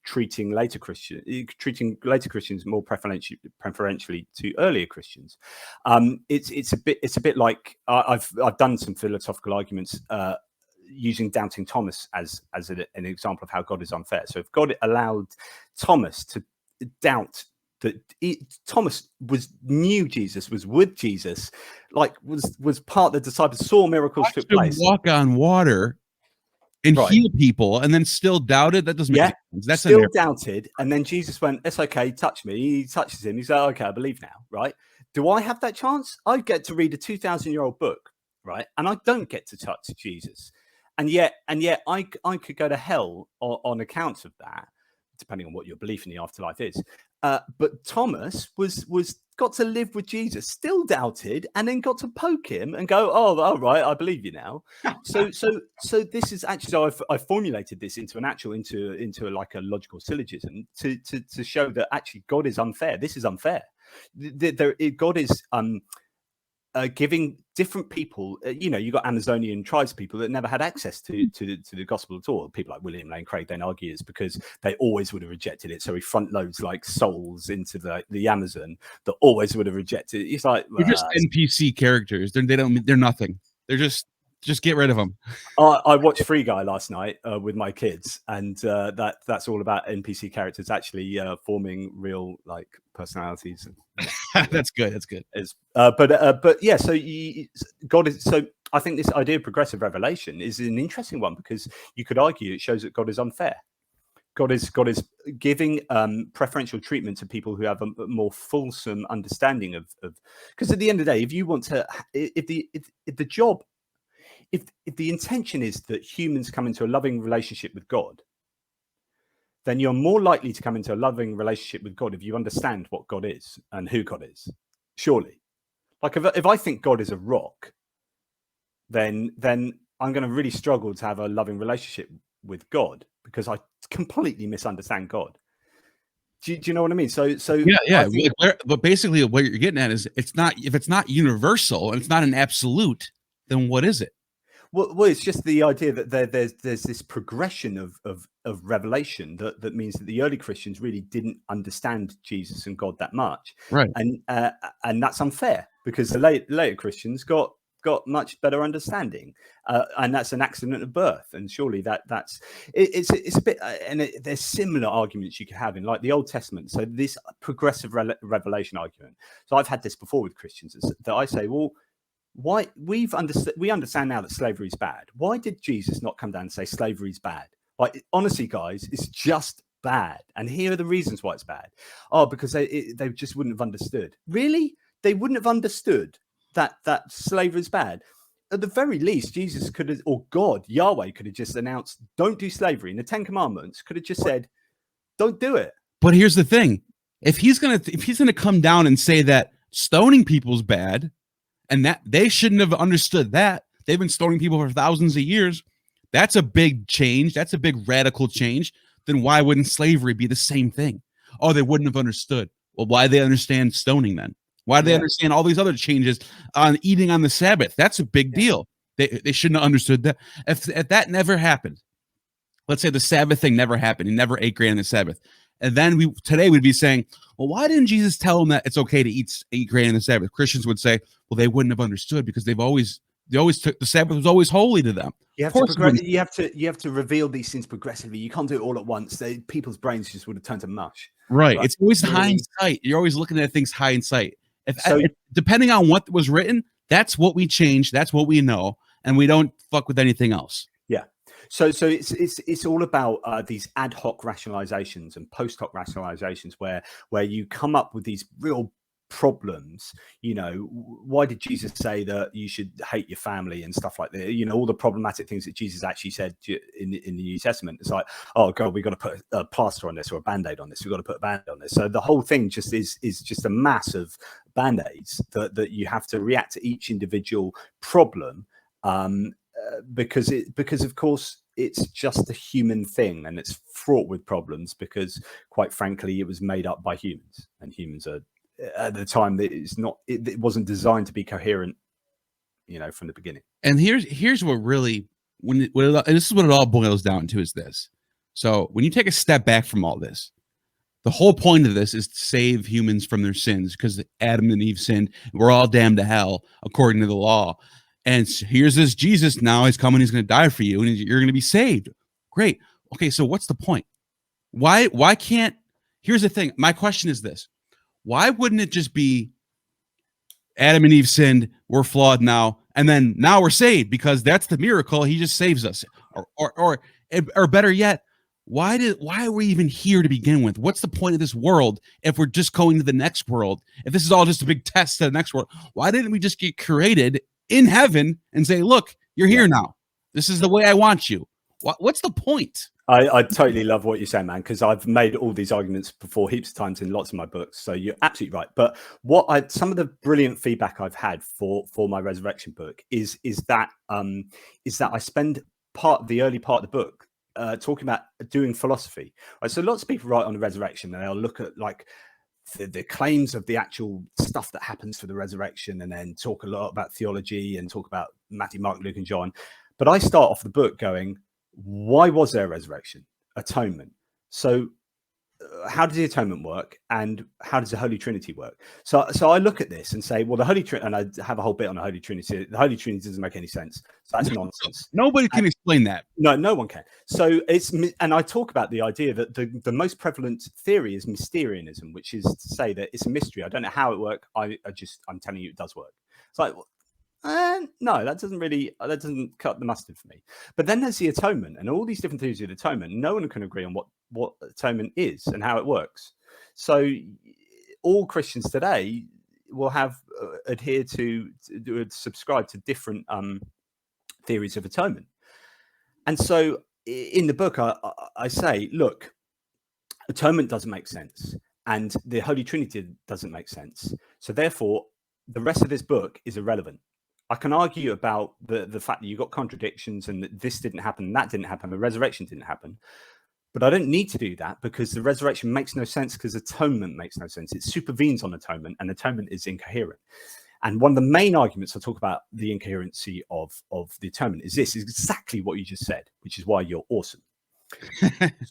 treating later Christians more preferentially to earlier Christians. It's a bit like I've done some philosophical arguments using doubting Thomas as an example of how God is unfair. So if God allowed Thomas to doubt that Thomas knew Jesus, was with Jesus, like was part of the disciples, saw miracles took place, walk on water and heal people, and then still doubted. That doesn't make any sense. That's still doubted, and then Jesus went, "It's okay, touch me." He touches him. He's like, "Okay, I believe now." Right? Do I have that chance? I get to read a 2,000-year-old book, right? And I don't get to touch Jesus, and yet I could go to hell on account of that, depending on what your belief in the afterlife is. But Thomas was got to live with Jesus, still doubted, and then got to poke him and go, "Oh, all right, I believe you now." So this is actually, so I formulated this into like a logical syllogism to show that actually God is unfair. This is unfair. God is giving different people, you got Amazonian tribes people that never had access to the gospel at all. People like William Lane Craig then argue it's because they always would have rejected it. So he front loads like souls into the Amazon that always would have rejected it. It's like, they're just NPC characters. They're nothing. They're just get rid of them. I watched Free Guy last night with my kids, and that's all about NPC characters actually forming real like personalities. That's good. But yeah. So God is. So I think this idea of progressive revelation is an interesting one because you could argue it shows that God is unfair. God is giving preferential treatment to people who have a more fulsome understanding of. Because at the end of the day, if you want to, if the intention is that humans come into a loving relationship with God, then you're more likely to come into a loving relationship with God if you understand what God is and who God is. Surely, like if I think God is a rock, then I'm going to really struggle to have a loving relationship with God because I completely misunderstand God. Do you know what I mean? So yeah. But basically, what you're getting at is if it's not universal and it's not an absolute, then what is it? Well, it's just the idea that there's this progression of revelation that means that the early Christians really didn't understand Jesus and God that much, Right? And that's unfair because the later Christians got much better understanding, and that's an accident of birth. And surely it's a bit. There's similar arguments you could have in like the Old Testament. So this progressive revelation argument. So I've had this before with Christians that I say, well, why we understand now that slavery is bad. Why did Jesus not come down and say slavery is bad? Like, honestly, guys, it's just bad. And here are the reasons why it's bad. Oh, because they just wouldn't have understood. Really? They wouldn't have understood that slavery is bad. At the very least, Jesus could have, or God, Yahweh could have just announced, don't do slavery. And the 10 Commandments could have just said, don't do it. But here's the thing. If he's gonna come down and say that stoning people's bad, and that they shouldn't have understood that, they've been stoning people for thousands of years, that's a big change. That's a big radical change. Then why wouldn't slavery be the same thing? Oh, they wouldn't have understood. Well, why do they understand stoning then? Why do they understand all these other changes on eating on the Sabbath? That's a big deal. They shouldn't have understood that. If that never happened, let's say the Sabbath thing never happened, he never ate grain on the Sabbath, and then today we'd be saying, well, why didn't Jesus tell them that it's okay to eat grain on the Sabbath? Christians would say, well, they wouldn't have understood because they always took the Sabbath was always holy to them. You have to reveal these things progressively. You can't do it all at once. People's brains just would have turned to mush. Right. It's always hindsight. You're always looking at things hindsight. Depending on what was written, that's what we change. That's what we know, and we don't fuck with anything else. Yeah. So it's all about these ad hoc rationalizations and post hoc rationalizations where you come up with these real problems. Why did Jesus say that you should hate your family and stuff like that? All the problematic things that Jesus actually said in the New Testament. It's like, oh God, we've got to put a plaster on this or a band-aid on this. We've got to put a band-aid on this. So the whole thing just is just a mass of band-aids that you have to react to each individual problem, because of course it's just a human thing, and it's fraught with problems because, quite frankly, it was made up by humans, and humans are, at the time, that it wasn't designed to be coherent, from the beginning. And here's what really, and this is what it all boils down to, is this. So when you take a step back from all this, the whole point of this is to save humans from their sins, because Adam and Eve sinned. We're all damned to hell according to the law. And here's this Jesus, now he's coming, he's going to die for you, and you're going to be saved. Great. Okay, so what's the point? Why can't, here's the thing. My question is this. Why wouldn't it just be Adam and Eve sinned, we're flawed now, and then now we're saved because that's the miracle, he just saves us? Or better yet, why are we even here to begin with? What's the point of this world if we're just going to the next world? If this is all just a big test to the next world, why didn't we just get created in heaven and say, look, you're here now. This is the way I want you. What's the point? I totally love what you're saying, man, because I've made all these arguments before heaps of times in lots of my books. So you're absolutely right. But some of the brilliant feedback I've had for my resurrection book is that I spend the early part of the book talking about doing philosophy. Right? So lots of people write on the resurrection, and they'll look at like the claims of the actual stuff that happens for the resurrection, and then talk a lot about theology and talk about Matthew, Mark, Luke, and John. But I start off the book going, why was there a resurrection? Atonement. So how does the atonement work, and how does the Holy Trinity work? So I look at this and say, well, the Holy Trinity, and I have a whole bit on the Holy Trinity. The Holy Trinity doesn't make any sense. So that's nonsense. Nobody can explain that. No one can. So and I talk about the idea that the most prevalent theory is Mysterianism, which is to say that it's a mystery. I don't know how it works. I'm telling you it does work. It's like, no, that doesn't cut the mustard for me. But then there's the atonement, and all these different theories of atonement. No one can agree on what atonement is and how it works. So all Christians today will have subscribe to different theories of atonement. And so in the book, I say, look, atonement doesn't make sense, and the Holy Trinity doesn't make sense. So therefore, the rest of this book is irrelevant. I can argue about the fact that you've got contradictions and that this didn't happen, that didn't happen, the resurrection didn't happen. But I don't need to do that because the resurrection makes no sense because atonement makes no sense. It supervenes on atonement, and atonement is incoherent. And one of the main arguments I talk about the incoherency of the atonement is this, is exactly what you just said, which is why you're awesome.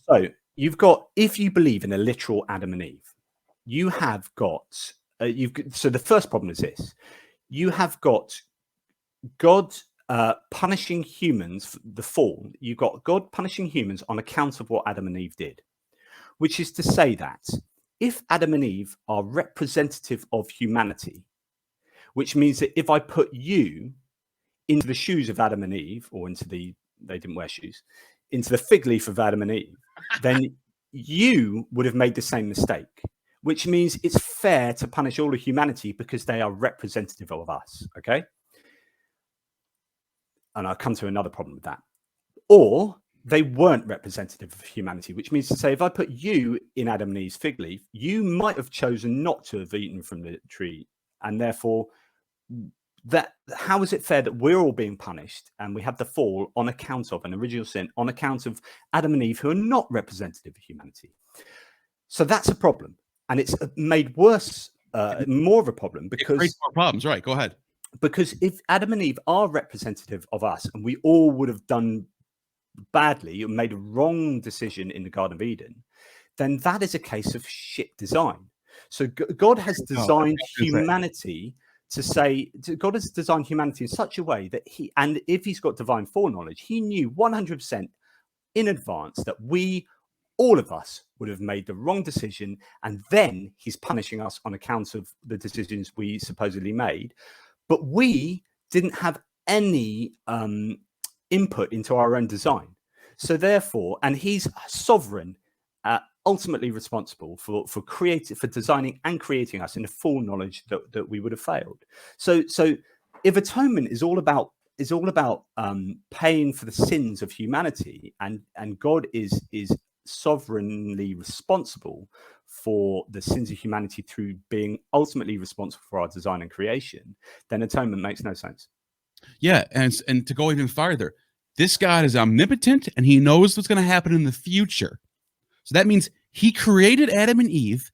So you've got, if you believe in a literal Adam and Eve, you have got, so the first problem is this, you have got God punishing humans for the fall. You've got God punishing humans on account of what Adam and Eve did, which is to say that if Adam and Eve are representative of humanity, which means that if I put you into the shoes of Adam and Eve, or into they didn't wear shoes, into the fig leaf of Adam and Eve, then you would have made the same mistake, which means it's fair to punish all of humanity because they are representative of us, okay? And I'll come to another problem with that. Or they weren't representative of humanity, which means to say, if I put you in Adam and Eve's fig leaf, you might have chosen not to have eaten from the tree. And therefore, how is it fair that we're all being punished and we have the fall on account of an original sin, on account of Adam and Eve, who are not representative of humanity? So that's a problem. And it's made worse, more of a problem because... It creates more problems, right? Go ahead. Because if Adam and Eve are representative of us and we all would have done badly or made a wrong decision in the Garden of Eden, then that is a case of shit design. So God has designed humanity to say, God has designed humanity in such a way that and if he's got divine foreknowledge, he knew 100% in advance that all of us would have made the wrong decision, and then he's punishing us on account of the decisions we supposedly made. But we didn't have any input into our own design. So therefore, and he's sovereign, ultimately responsible for designing and creating us in the full knowledge that we would have failed. So if atonement is all about paying for the sins of humanity, and God is sovereignly responsible for the sins of humanity through being ultimately responsible for our design and creation, then atonement makes no sense. Yeah, and to go even farther, this God is omnipotent and he knows what's going to happen in the future. So that means he created Adam and Eve,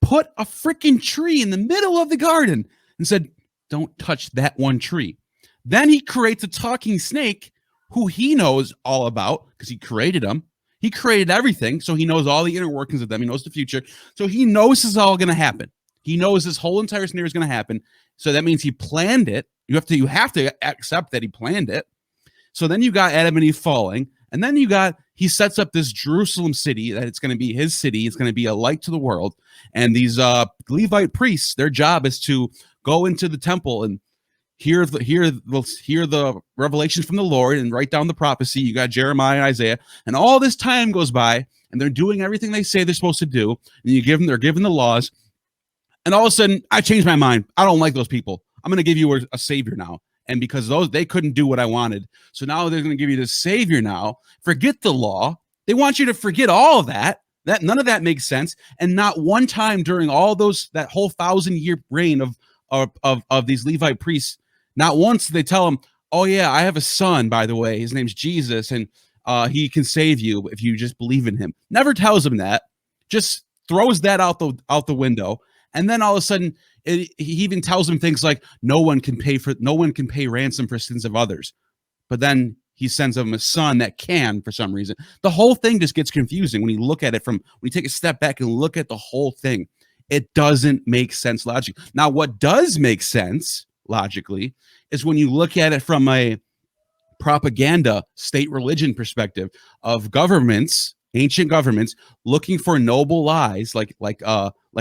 put a freaking tree in the middle of the garden and said, don't touch that one tree. Then he creates a talking snake who he knows all about because he created them. He created everything, so he knows all the inner workings of them. He knows the future. So he knows this is all going to happen. He knows this whole entire scenario is going to happen. So that means he planned it. You have to accept that he planned it. So then you got Adam and Eve falling, and then he sets up this Jerusalem city that it's going to be his city. It's going to be a light to the world. And these Levite priests, their job is to go into the temple and hear the revelations from the Lord and write down the prophecy. You got Jeremiah and Isaiah, and all this time goes by, and they're doing everything they say they're supposed to do. And they're given the laws, and all of a sudden, I changed my mind. I don't like those people. I'm going to give you a savior now. And because they couldn't do what I wanted, so now they're going to give you this savior now. Forget the law. They want you to forget all of that. None of that makes sense. And not one time during all that whole 1,000-year reign of these Levite priests, not once did they tell him, oh yeah, I have a son, by the way. His name's Jesus, and he can save you if you just believe in him. Never tells him that. Just throws that out the window. And then all of a sudden, he even tells him things like, no one can pay ransom for sins of others. But then he sends him a son that can, for some reason. The whole thing just gets confusing when you take a step back and look at the whole thing. It doesn't make sense logically. Now, what does make sense logically is when you look at it from a propaganda state religion perspective of governments, ancient governments, looking for noble lies, like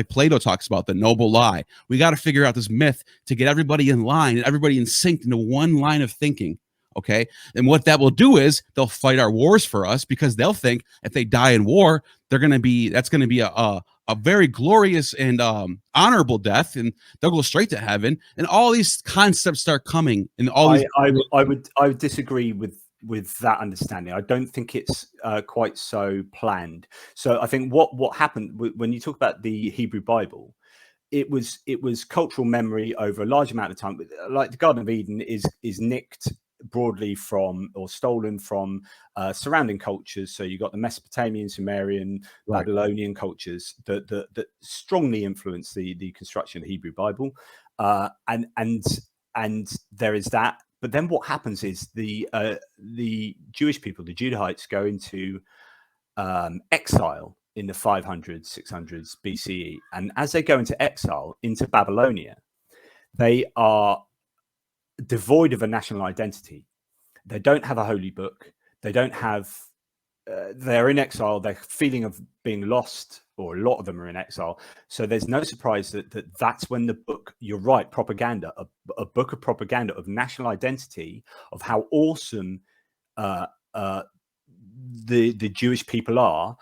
Plato talks about the noble lie. We got to figure out this myth to get everybody in line and everybody in sync into one line of thinking. Okay. And what that will do is they'll fight our wars for us because they'll think if they die in war, that's going to be a very glorious and honorable death, and they'll go straight to heaven. And all these concepts start coming. And all these I would disagree with that understanding. I don't think it's quite so planned. So I think what happened when you talk about the Hebrew Bible, it was cultural memory over a large amount of time. Like the Garden of Eden is nicked broadly from, or stolen from, surrounding cultures. So you got the Mesopotamian, Sumerian, Right. Babylonian cultures that strongly influence the construction of the Hebrew Bible, and there is that. But then what happens is the Jewish people, the Judahites, go into exile in the 500s, 600s BCE. And as they go into exile into Babylonia, they are devoid of a national identity. They don't have a holy book. They don't have, they're in exile. They're feeling of being lost, or a lot of them are in exile. So there's no surprise that's when the book, you're right, propaganda, a book of propaganda of national identity, of how awesome the Jewish people are,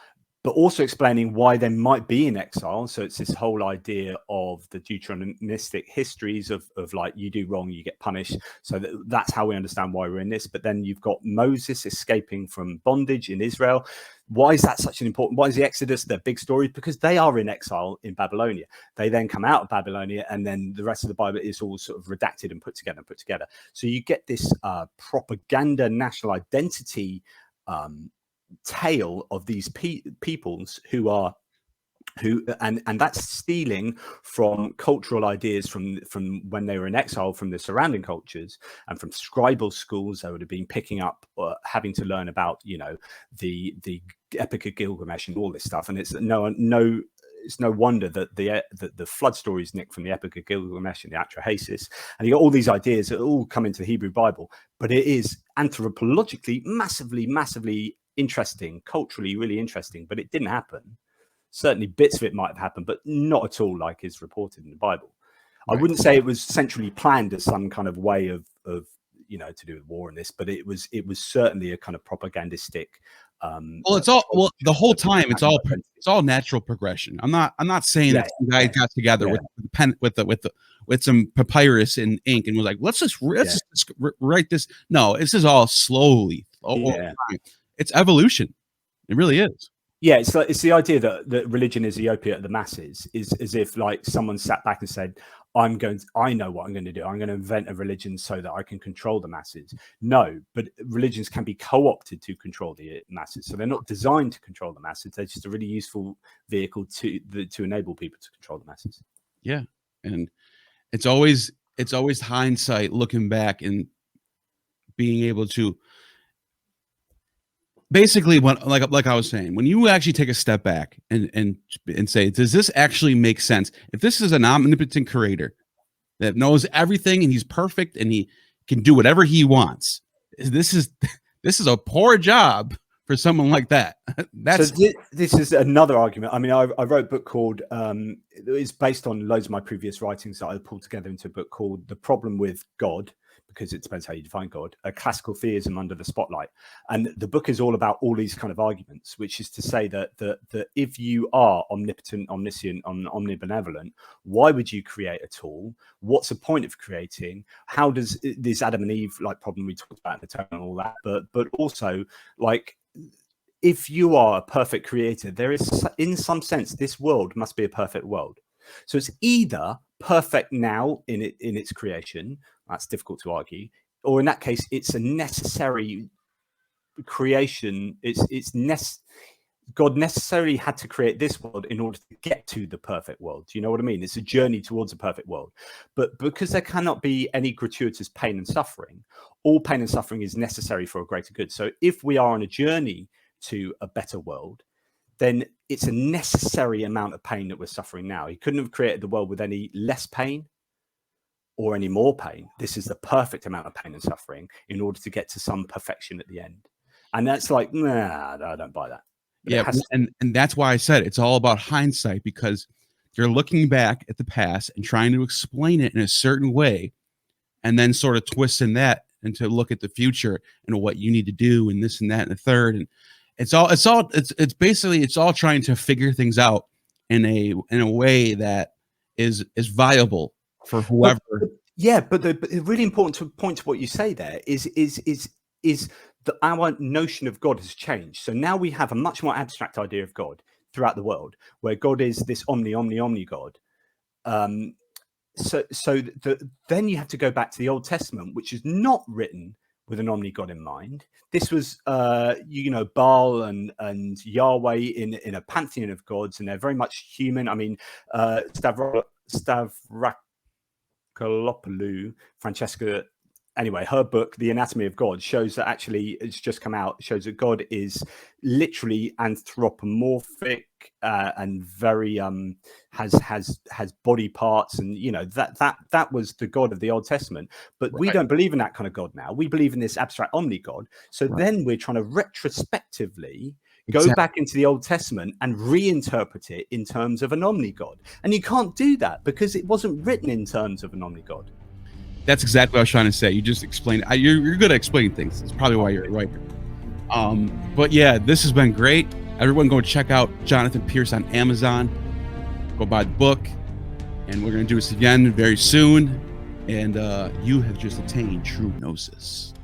but also explaining why they might be in exile. So it's this whole idea of the Deuteronomistic histories of like, you do wrong, you get punished. So that's how we understand why we're in this. But then you've got Moses escaping from bondage in Israel. Why is that such an important? Why is the Exodus their big story? Because they are in exile in Babylonia. They then come out of Babylonia, and then the rest of the Bible is all sort of redacted and put together. So you get this propaganda national identity tale of these peoples and that's stealing from cultural ideas from when they were in exile, from the surrounding cultures, and from scribal schools. They would have been picking up, having to learn about, the Epic of Gilgamesh and all this stuff. And it's no wonder that the flood stories nicked from the Epic of Gilgamesh and the Atrahasis, and you got all these ideas that all come into the Hebrew Bible. But it is anthropologically massively interesting, culturally really interesting, but it didn't happen. Certainly bits of it might have happened, but not at all like is reported in the Bible. Right. I wouldn't say it was centrally planned as some kind of way of to do with war and this, but it was certainly a kind of propagandistic. The whole time it's all natural progression. I'm not saying that some guy got together with the pen with some papyrus and ink and was like, let's just write this. No, this is all slowly. It's evolution. It really is. Yeah, it's the idea that religion is the opiate of the masses. Is as if like someone sat back and said, I know what I'm going to do. I'm going to invent a religion so that I can control the masses. No, but religions can be co-opted to control the masses. So they're not designed to control the masses. They're just a really useful vehicle to enable people to control the masses. Yeah, and it's always hindsight, looking back and being able to. Basically, like I was saying, when you actually take a step back and say, does this actually make sense? If this is an omnipotent creator that knows everything and he's perfect and he can do whatever he wants, this is a poor job for someone like that. This is another argument. I mean, I wrote a book called it's based on loads of my previous writings that I pulled together into a book called The Problem with God, because it depends how you define God, a classical theism under the spotlight. And the book is all about all these kind of arguments, which is to say that if you are omnipotent, omniscient, omnibenevolent, why would you create a tool? What's the point of creating? How does this Adam and Eve like problem we talked about in the term and all that, but also like, if you are a perfect creator, there is, in some sense, this world must be a perfect world. So it's either perfect now in its creation, that's difficult to argue, or in that case, it's a necessary creation. God necessarily had to create this world in order to get to the perfect world. Do you know what I mean? It's a journey towards a perfect world. But because there cannot be any gratuitous pain and suffering, all pain and suffering is necessary for a greater good. So if we are on a journey to a better world, then it's a necessary amount of pain that we're suffering now. He couldn't have created the world with any less pain or any more pain. This is the perfect amount of pain and suffering in order to get to some perfection at the end. And that's like, nah, I don't buy that. But and that's why I said it's all about hindsight, because you're looking back at the past and trying to explain it in a certain way, and then sort of twisting that and to look at the future and what you need to do and this and that and the third. And it's basically all trying to figure things out in a way that is viable for whoever. But the really important point to what you say there is that our notion of God has changed. So now we have a much more abstract idea of God throughout the world, where God is this omni God. Then you have to go back to the Old Testament, which is not written with an omni-God in mind. This was, Baal and Yahweh in a pantheon of gods, and they're very much human. I mean, Stavrakolopoulou, Francesca, anyway, her book, The Anatomy of God, shows that actually it's just come out, shows that God is literally anthropomorphic and very has body parts, and that was the God of the Old Testament. But we don't believe in that kind of God now. We believe in this abstract omni God. So then we're trying to retrospectively go back into the Old Testament and reinterpret it in terms of an omni God. And you can't do that because it wasn't written in terms of an omni God. That's exactly what I was trying to say. You just explained it. You're good at explaining things. That's probably why you're a writer. But yeah, this has been great. Everyone go check out Jonathan Pearce on Amazon. Go buy the book. And we're going to do this again very soon. And you have just attained true gnosis.